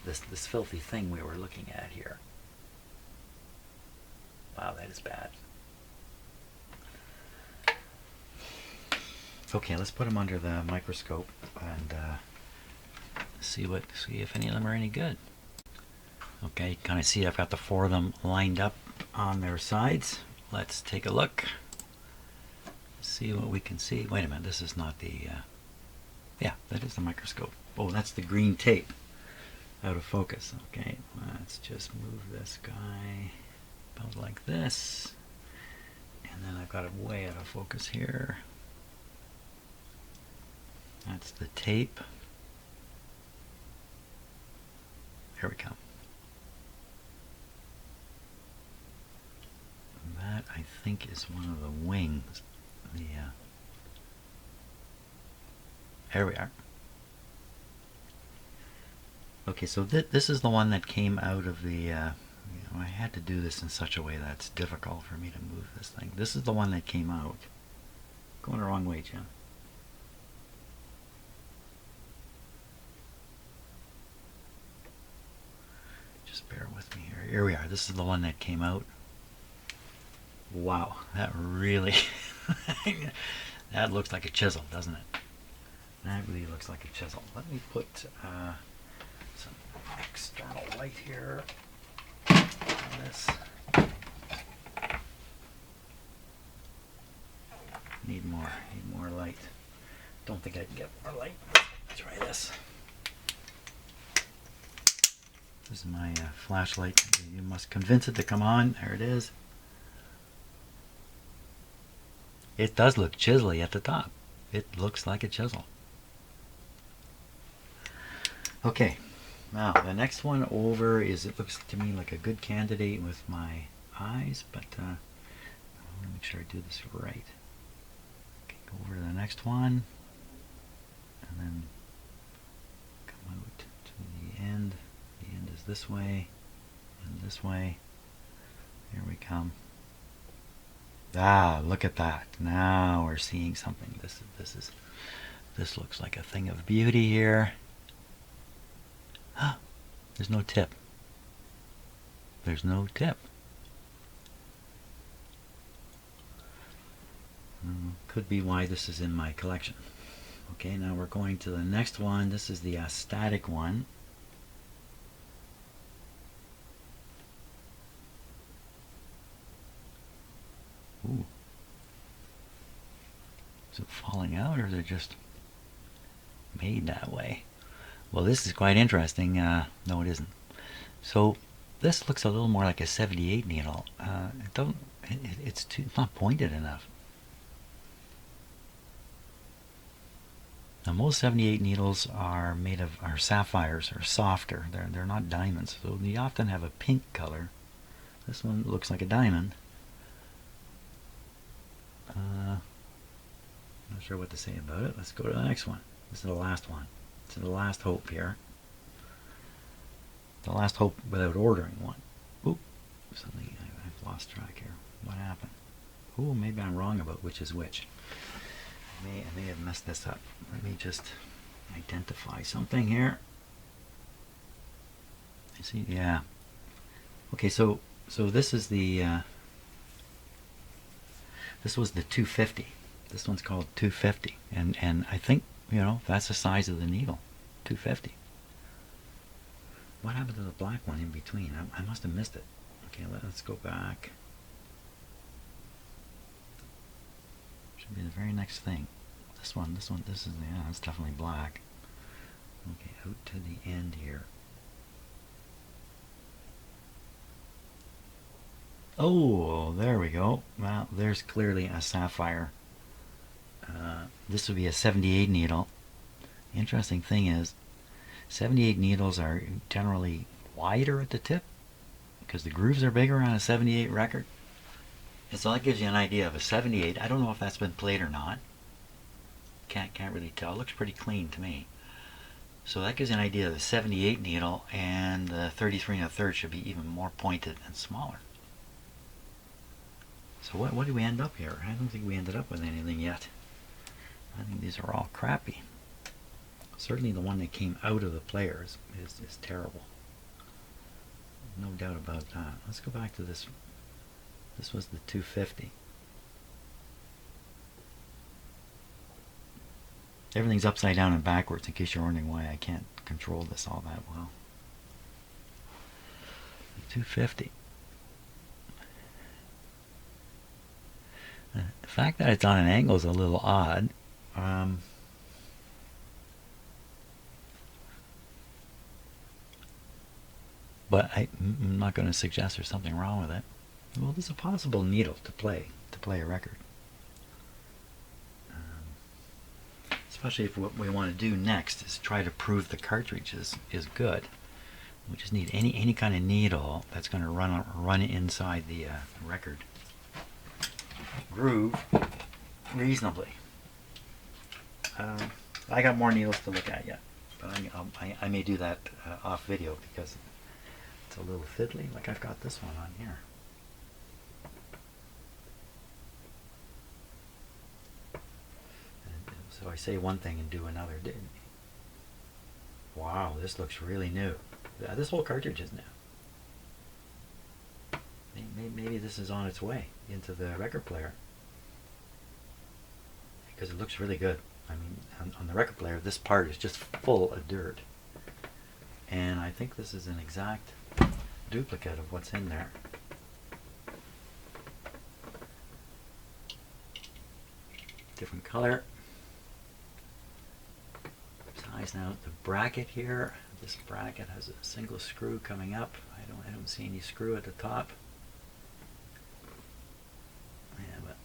thing we were looking at here. Wow, that is bad. Okay, let's put them under the microscope and see if any of them are any good. Okay, kind of see I've got the 4 of them lined up on their sides. Let's take a look. See what we can see. Wait a minute, this is not the. Yeah, that is the microscope. Oh, that's the green tape. Out of focus. Okay, let's just move this guy about like this, and then I've got it way out of focus here. That's the tape. Here we come. That, I think, is one of the wings. Here we are. Okay, so this is the one that came out of the, I had to do this in such a way that's difficult for me to move this thing. This is the one that came out. Of Going the wrong way, Jim. Just bear with me here. Here we are. This is the one that came out. Wow, that really, that looks like a chisel, doesn't it? That really looks like a chisel. Let me put some external light here on this. Need more light. Don't think I can get more light. Let's try this. This is my flashlight. You must convince it to come on. There it is. It does look chiselly at the top. It looks like a chisel. Okay, now the next one over is, it looks to me like a good candidate with my eyes, but I want to make sure I do this right. Okay, go over to the next one, and then come out to the end. The end is this way, and this way. Here we come. Ah, look at that. Now we're seeing something. This looks like a thing of beauty here. There's no tip. There's no tip. Could be why this is in my collection. Okay, now we're going to the next one. This is the static one. Ooh. Is it falling out, or is it just made that way? Well, this is quite interesting. No, it isn't. So this looks a little more like a 78 needle. It's not pointed enough. Now, most 78 needles are made of sapphires, or softer. They're not diamonds. So you often have a pink color. This one looks like a diamond. Not sure what to say about it. Let's go to the next one. This is the last one. This is the last hope here. The last hope without ordering one. Oop, something, I've lost track here. What happened? Oh, maybe I'm wrong about which is which. I may have messed this up. Let me just identify something here. You see, yeah. Okay, so this is the this was the 250. This one's called 250, and I think, you know, that's the size of the needle, 250. What happened to the black one in between? I must have missed it. Okay, let's go back. Should be the very next thing. This one, this is, yeah, it's definitely black. Okay, out to the end here. Oh, there we go. Well, there's clearly a sapphire. This would be a 78 needle. Interesting thing is, 78 needles are generally wider at the tip because the grooves are bigger on a 78 record. And so that gives you an idea of a 78. I don't know if that's been played or not. Can't really tell. It looks pretty clean to me. So that gives you an idea of the 78 needle, and the 33 1/3 should be even more pointed and smaller. So what did we end up here? I don't think we ended up with anything yet. I think these are all crappy. Certainly the one that came out of the players is terrible. No doubt about that. Let's go back to this. This was the 250. Everything's upside down and backwards, in case you're wondering why I can't control this all that well. The 250. The fact that it's on an angle is a little odd. But I'm not going to suggest there's something wrong with it. Well, there's a possible needle to play a record. Especially if what we want to do next is try to prove the cartridge is good. We just need any kind of needle that's going to run inside the record groove reasonably. I got more needles to look at yet, but I may do that off video because it's a little fiddly. Like I've got this one on here. So I say one thing and do another. Wow, this looks really new. This whole cartridge is new. Maybe this is on its way into the record player, because it looks really good. I mean, on the record player, this part is just full of dirt. And I think this is an exact duplicate of what's in there. Different color. Size now. The bracket here. This bracket has a single screw coming up. I don't see any screw at the top. Yeah, but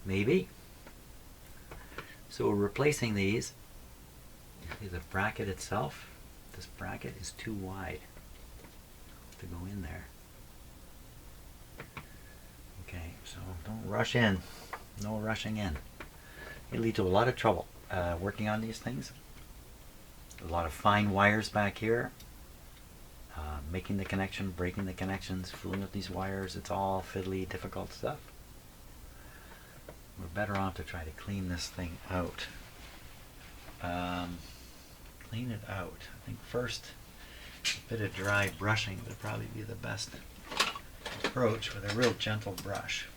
maybe. So we're replacing these. The bracket itself, this bracket is too wide to go in there. Okay, so don't rush in. No rushing in. It leads to a lot of trouble working on these things. A lot of fine wires back here. Making the connection, breaking the connections, fooling with these wires. It's all fiddly, difficult stuff. We're better off to try to clean this thing out. Clean it out. I think first a bit of dry brushing would probably be the best approach, with a real gentle brush.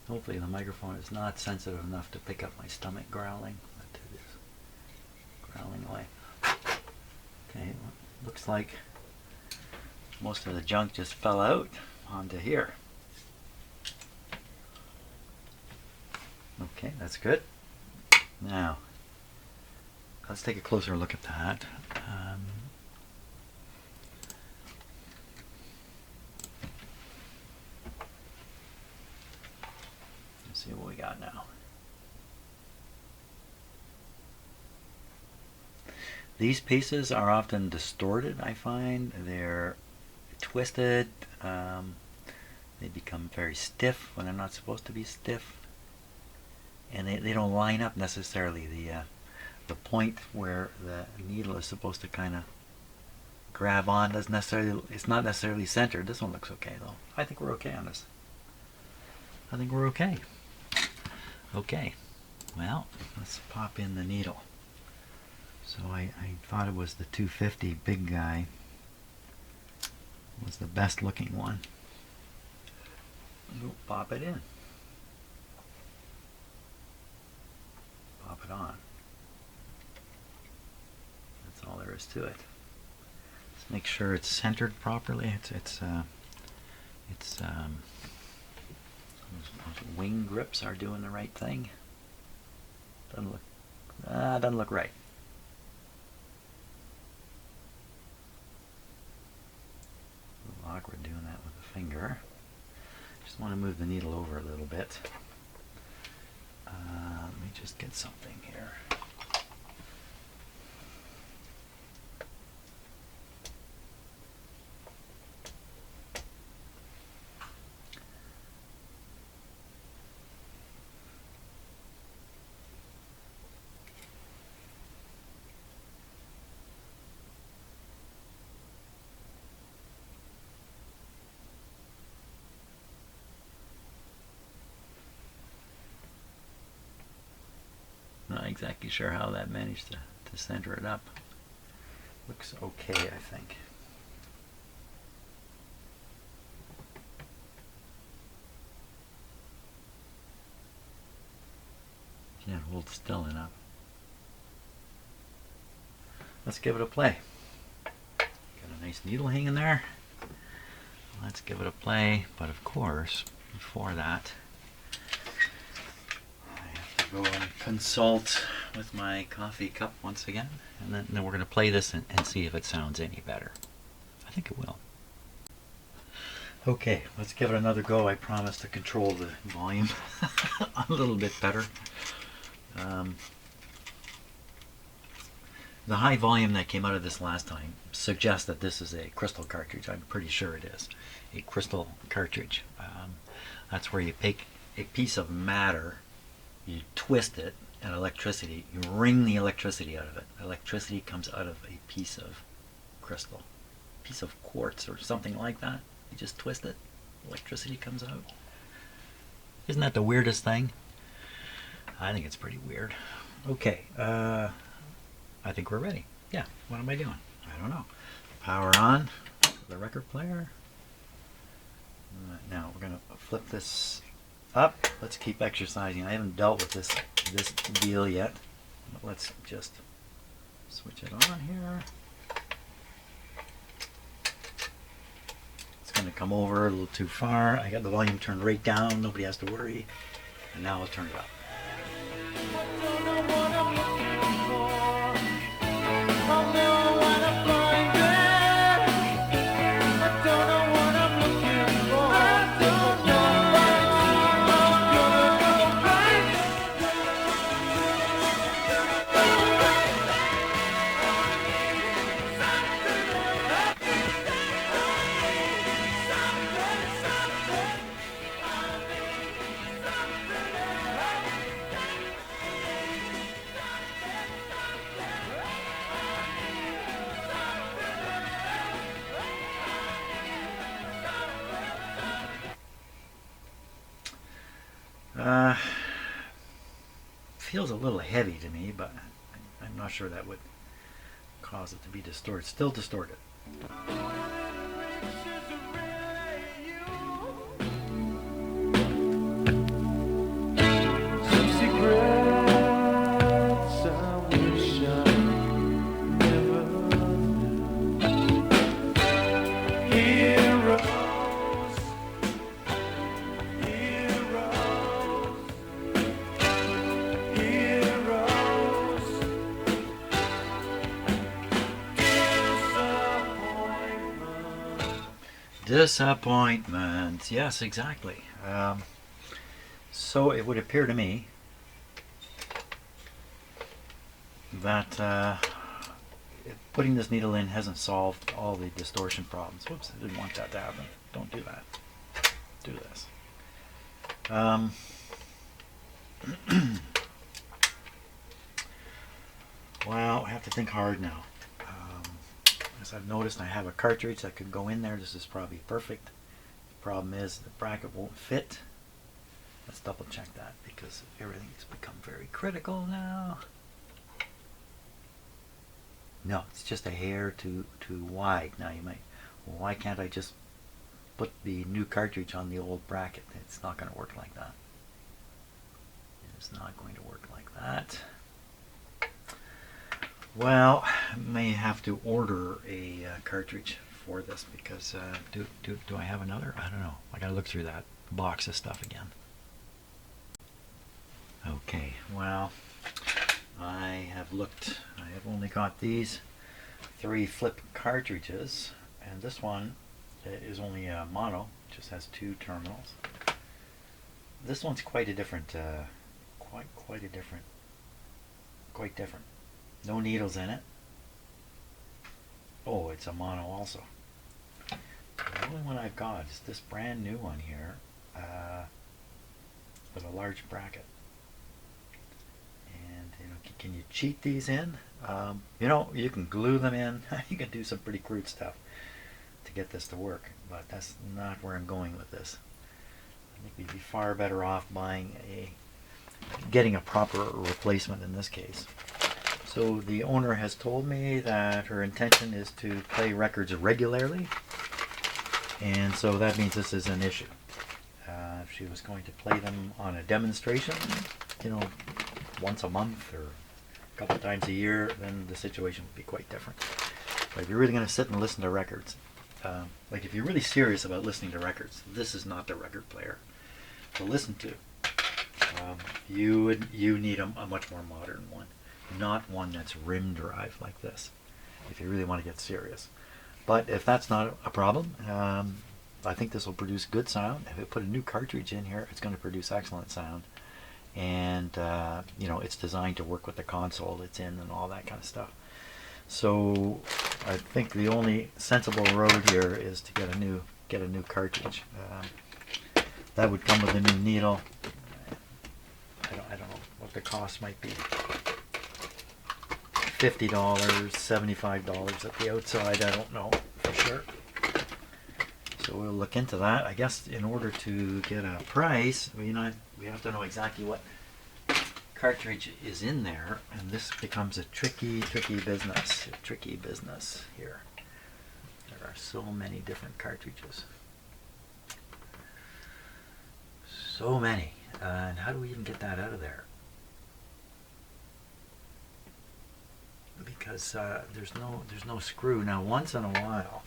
Hopefully the microphone is not sensitive enough to pick up my stomach growling, but it is growling away. Okay, well, looks like most of the junk just fell out onto here. Okay, that's good. Now, let's take a closer look at that. See what we got now. These pieces are often distorted, I find. They're twisted. They become very stiff when they're not supposed to be stiff. And they don't line up necessarily. The point where the needle is supposed to kind of grab on it's not necessarily centered. This one looks okay though. I think we're okay on this. I think we're okay. Okay, well, let's pop in the needle. So I thought it was the 250 big guy was the best looking one. We'll pop it in. Pop it on. That's all there is to it. Let's make sure it's centered properly. Those wing grips are doing the right thing. Doesn't look right. A little awkward doing that with the finger. Just want to move the needle over a little bit. Let me just get something here. Not exactly sure how that managed to center it up. Looks okay, I think. Can't hold still enough. Let's give it a play. Got a nice needle hanging there. Let's give it a play, but of course, before that, go and consult with my coffee cup once again, and then we're going to play this and see if it sounds any better. I think it will. Okay, let's give it another go. I promise to control the volume a little bit better. The high volume that came out of this last time suggests that this is a crystal cartridge. I'm pretty sure it is a crystal cartridge. That's where you take a piece of matter, you twist it, and electricity, you wring the electricity out of it. Electricity comes out of a piece of crystal, piece of quartz or something like that. You just twist it, electricity comes out. Isn't that the weirdest thing? I think it's pretty weird. Okay, I think we're ready. Yeah, what am I doing? I don't know. Power on the record player. Now we're going to flip this up. Let's keep exercising. I haven't dealt with this deal yet. But let's just switch it on here. It's going to come over a little too far. I got the volume turned right down. Nobody has to worry. And now I'll turn it up. Feels a little heavy to me, but I'm not sure that would cause it to be distorted. Still distorted. Disappointment. Yes, exactly. So it would appear to me that putting this needle in hasn't solved all the distortion problems. Whoops, I didn't want that to happen. Don't do that. Do this. Well, I have to think hard now. As I've noticed, I have a cartridge that could go in there. This is probably perfect. The problem is the bracket won't fit. Let's double check that because everything's become very critical now. No, it's just a hair too wide. Now you might, well, why can't I just put the new cartridge on the old bracket? It's not going to work like that. It's not going to work like that. Well, I may have to order a cartridge for this because do I have another? I don't know. I gotta look through that box of stuff again. Okay, well, I have looked. I have only got these 3 flip cartridges, and this one is only a mono. Just has 2 terminals. This one's quite a different, quite different. No needles in it. Oh, it's a mono also. The only one I've got is this brand new one here with a large bracket. And you know, can you cheat these in? You know, you can glue them in. You can do some pretty crude stuff to get this to work, but that's not where I'm going with this. I think we'd be far better off getting a proper replacement in this case. So the owner has told me that her intention is to play records regularly, and so that means this is an issue. If she was going to play them on a demonstration, you know, once a month or a couple times a year, then the situation would be quite different. But if you're really going to sit and listen to records, like if you're really serious about listening to records, this is not the record player to listen to. You need a much more modern one. Not one that's rim drive like this, if you really want to get serious. But if that's not a problem, I think this will produce good sound. If I put a new cartridge in here, it's going to produce excellent sound. And you know, it's designed to work with the console it's in and all that kind of stuff. So I think the only sensible road here is to get a new cartridge. That would come with a new needle. I don't know what the cost might be. $50, $75 at the outside. I don't know for sure. So we'll look into that. I guess in order to get a price, we have to know exactly what cartridge is in there, and this becomes a tricky business. A tricky business here. There are so many different cartridges. So many. And how do we even get that out of there? Because there's no screw. Now, once in a while,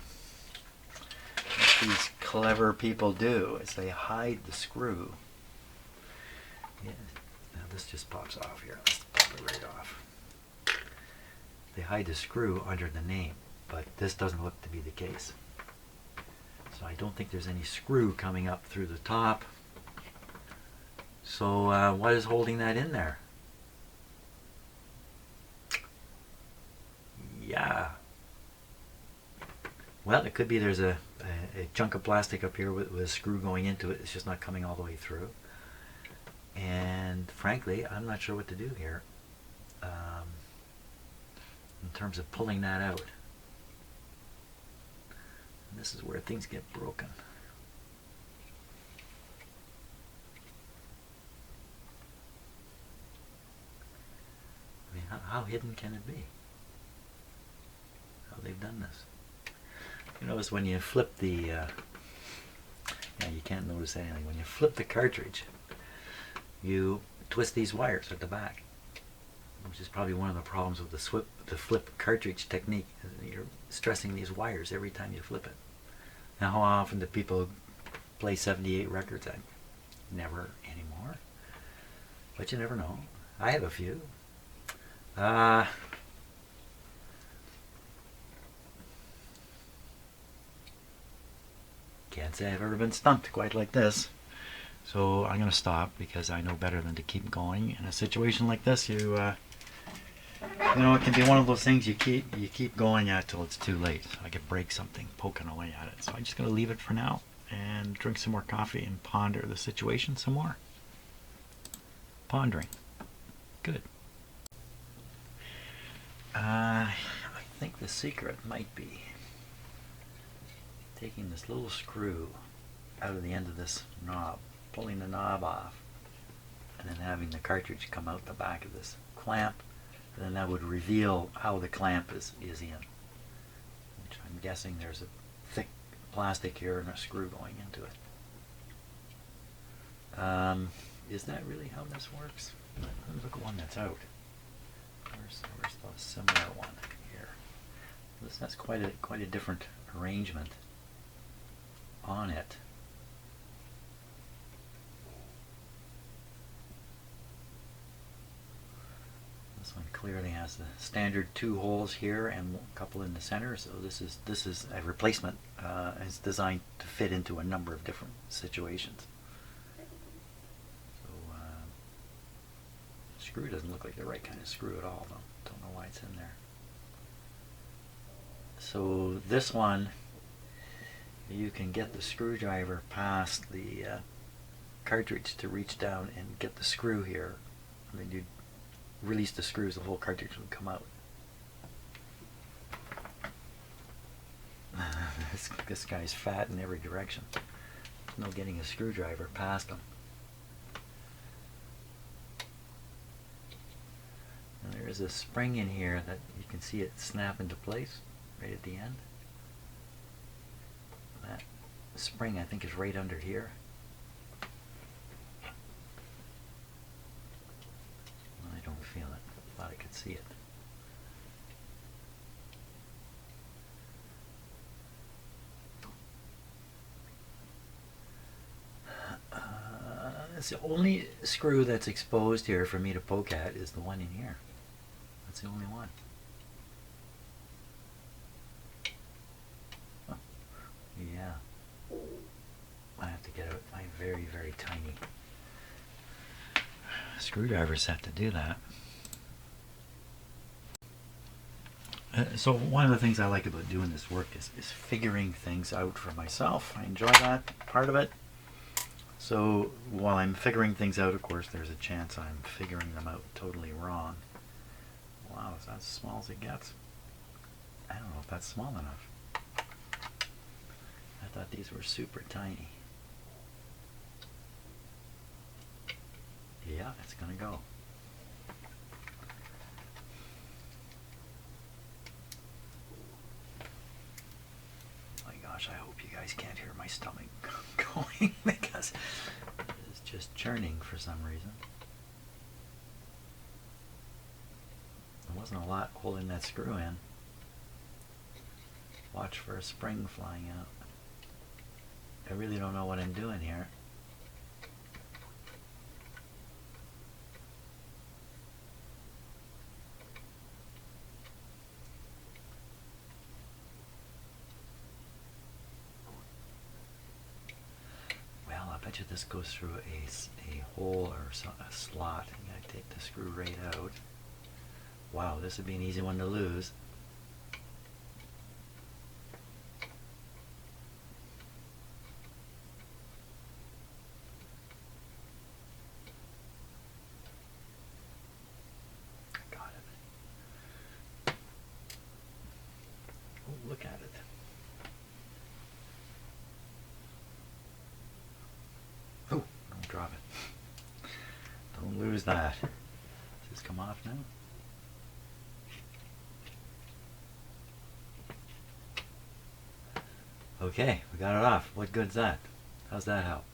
what these clever people do is they hide the screw. Yeah. Now this just pops off here. Let's pop it right off. They hide the screw under the name, but this doesn't look to be the case. So I don't think there's any screw coming up through the top. So what is holding that in there? Yeah. Well, it could be there's a chunk of plastic up here with a screw going into it. It's just not coming all the way through. And frankly, I'm not sure what to do here in terms of pulling that out. And this is where things get broken. I mean, how hidden can it be? How they've done this. You notice when you flip the, yeah, you can't notice anything. When you flip the cartridge, you twist these wires at the back, which is probably one of the problems with the flip cartridge technique. You're stressing these wires every time you flip it. Now, how often do people play 78 records? Never anymore. But you never know. I have a few. Can't say I've ever been stumped quite like this. So I'm going to stop because I know better than to keep going. In a situation like this, you know, it can be one of those things you keep going at till it's too late. I could break something poking away at it. So I'm just going to leave it for now and drink some more coffee and ponder the situation some more. Pondering. Good. I think the secret might be taking this little screw out of the end of this knob, pulling the knob off, and then having the cartridge come out the back of this clamp, and then that would reveal how the clamp is in. Which I'm guessing there's a thick plastic here and a screw going into it. Is that really how this works? Let's look at one that's out. Where's the similar one here? That's quite a different arrangement on it. This one clearly has the standard 2 holes here and a couple in the center. So this is a replacement. It's designed to fit into a number of different situations. So screw doesn't look like the right kind of screw at all, though. Don't know why it's in there. So this one, you can get the screwdriver past the cartridge to reach down and get the screw here. And then you release the screws, the whole cartridge would come out. This guy's fat in every direction. There's no getting a screwdriver past him. And there is a spring in here that you can see it snap into place right at the end. That spring, I think, is right under here. I don't feel it. Thought I could see it. It's the only screw that's exposed here for me to poke at is the one in here. That's the only one. Oh, yeah. I have to get out my very, very tiny screwdriver set to do that. So one of the things I like about doing this work is figuring things out for myself. I enjoy that part of it. So while I'm figuring things out, of course, there's a chance I'm figuring them out totally wrong. Wow, is that as small as it gets? I don't know if that's small enough. I thought these were super tiny. Yeah, it's gonna go. My gosh, I hope you guys can't hear my stomach going because it's just churning for some reason. There wasn't a lot holding that screw in. Watch for a spring flying out. I really don't know what I'm doing here. Well, I bet you this goes through a hole or a slot. You gotta take the screw right out. Wow, this would be an easy one to lose. Got it. Oh, look at it. Oh, don't drop it. Don't lose that. Does this come off now? Okay, we got it off. What good's that? How's that help?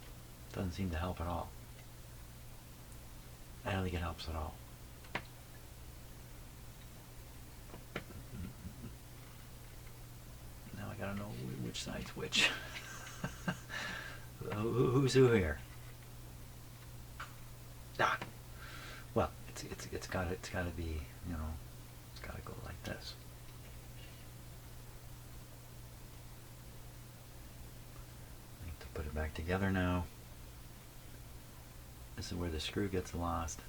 Doesn't seem to help at all. I don't think it helps at all. Now I gotta know which side's which. Who's who here? Ah. Well, it's gotta be, you know, it's gotta go like this. I need to put it back together now. This is where the screw gets lost.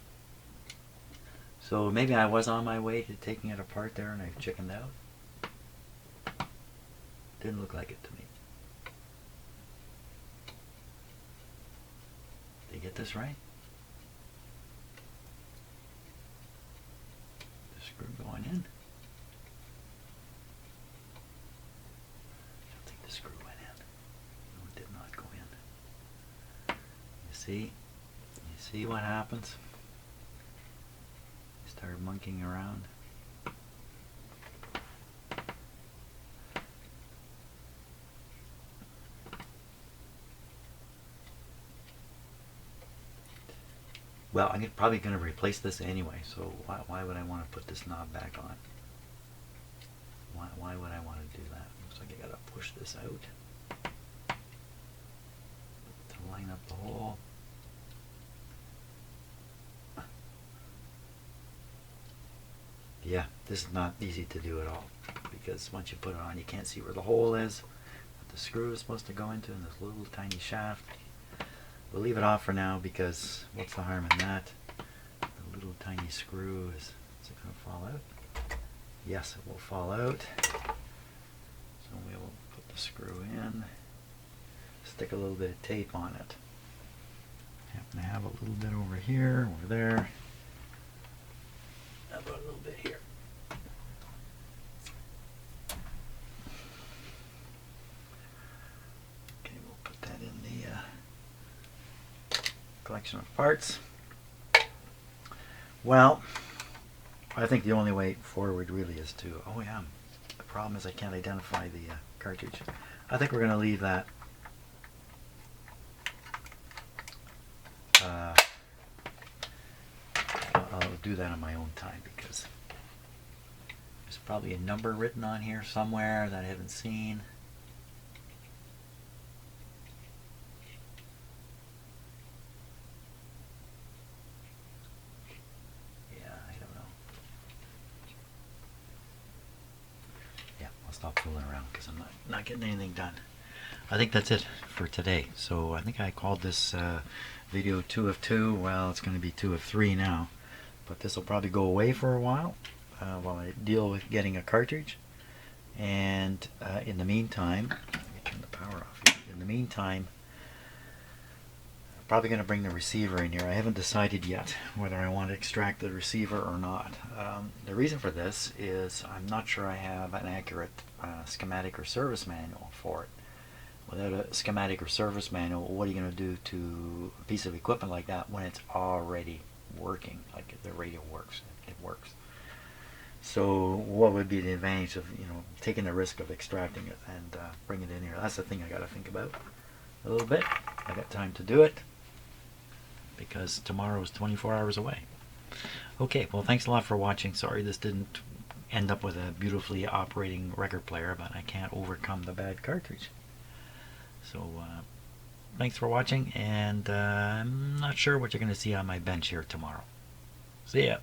So maybe I was on my way to taking it apart there and I chickened out. Didn't look like it to me. Did you get this right? The screw going in. I don't think the screw went in. No, it did not go in. You see? You see what happens? You start monkeying around. Well, I'm probably going to replace this anyway, so why would I want to put this knob back on? Why would I want to do that? Looks like I got to push this out to line up the hole. Yeah, this is not easy to do at all, because once you put it on, you can't see where the hole is that the screw is supposed to go into in this little tiny shaft. We'll leave it off for now because what's the harm in that? The little tiny screw is it going to fall out? Yes, it will fall out. So we will put the screw in, stick a little bit of tape on it. Happen to have a little bit over here or there. How about a little bit here? Okay, we'll put that in the collection of parts. Well, I think the only way forward really is to, oh yeah, the problem is I can't identify the cartridge. I think we're going to leave that. I'll do that on my own time because there's probably a number written on here somewhere that I haven't seen. Stop fooling around because I'm not getting anything done. I think that's it for today. So I think I called this video 2 of 2. Well, it's going to be 2 of 3 now. But this will probably go away for a while I deal with getting a cartridge. And in the meantime, let me turn the power off here. In the meantime, I'm probably going to bring the receiver in here. I haven't decided yet whether I want to extract the receiver or not. The reason for this is I'm not sure I have an accurate schematic or service manual for it. Without a schematic or service manual, what are you going to do to a piece of equipment like that when it's already working? Like the radio works, it works. So what would be the advantage of taking the risk of extracting it and bringing it in here? That's the thing I got to think about a little bit. I got time to do it because tomorrow is 24 hours away. Okay, well, thanks a lot for watching. Sorry this didn't end up with a beautifully operating record player, but I can't overcome the bad cartridge. So thanks for watching, and I'm not sure what you're going to see on my bench here tomorrow. See ya.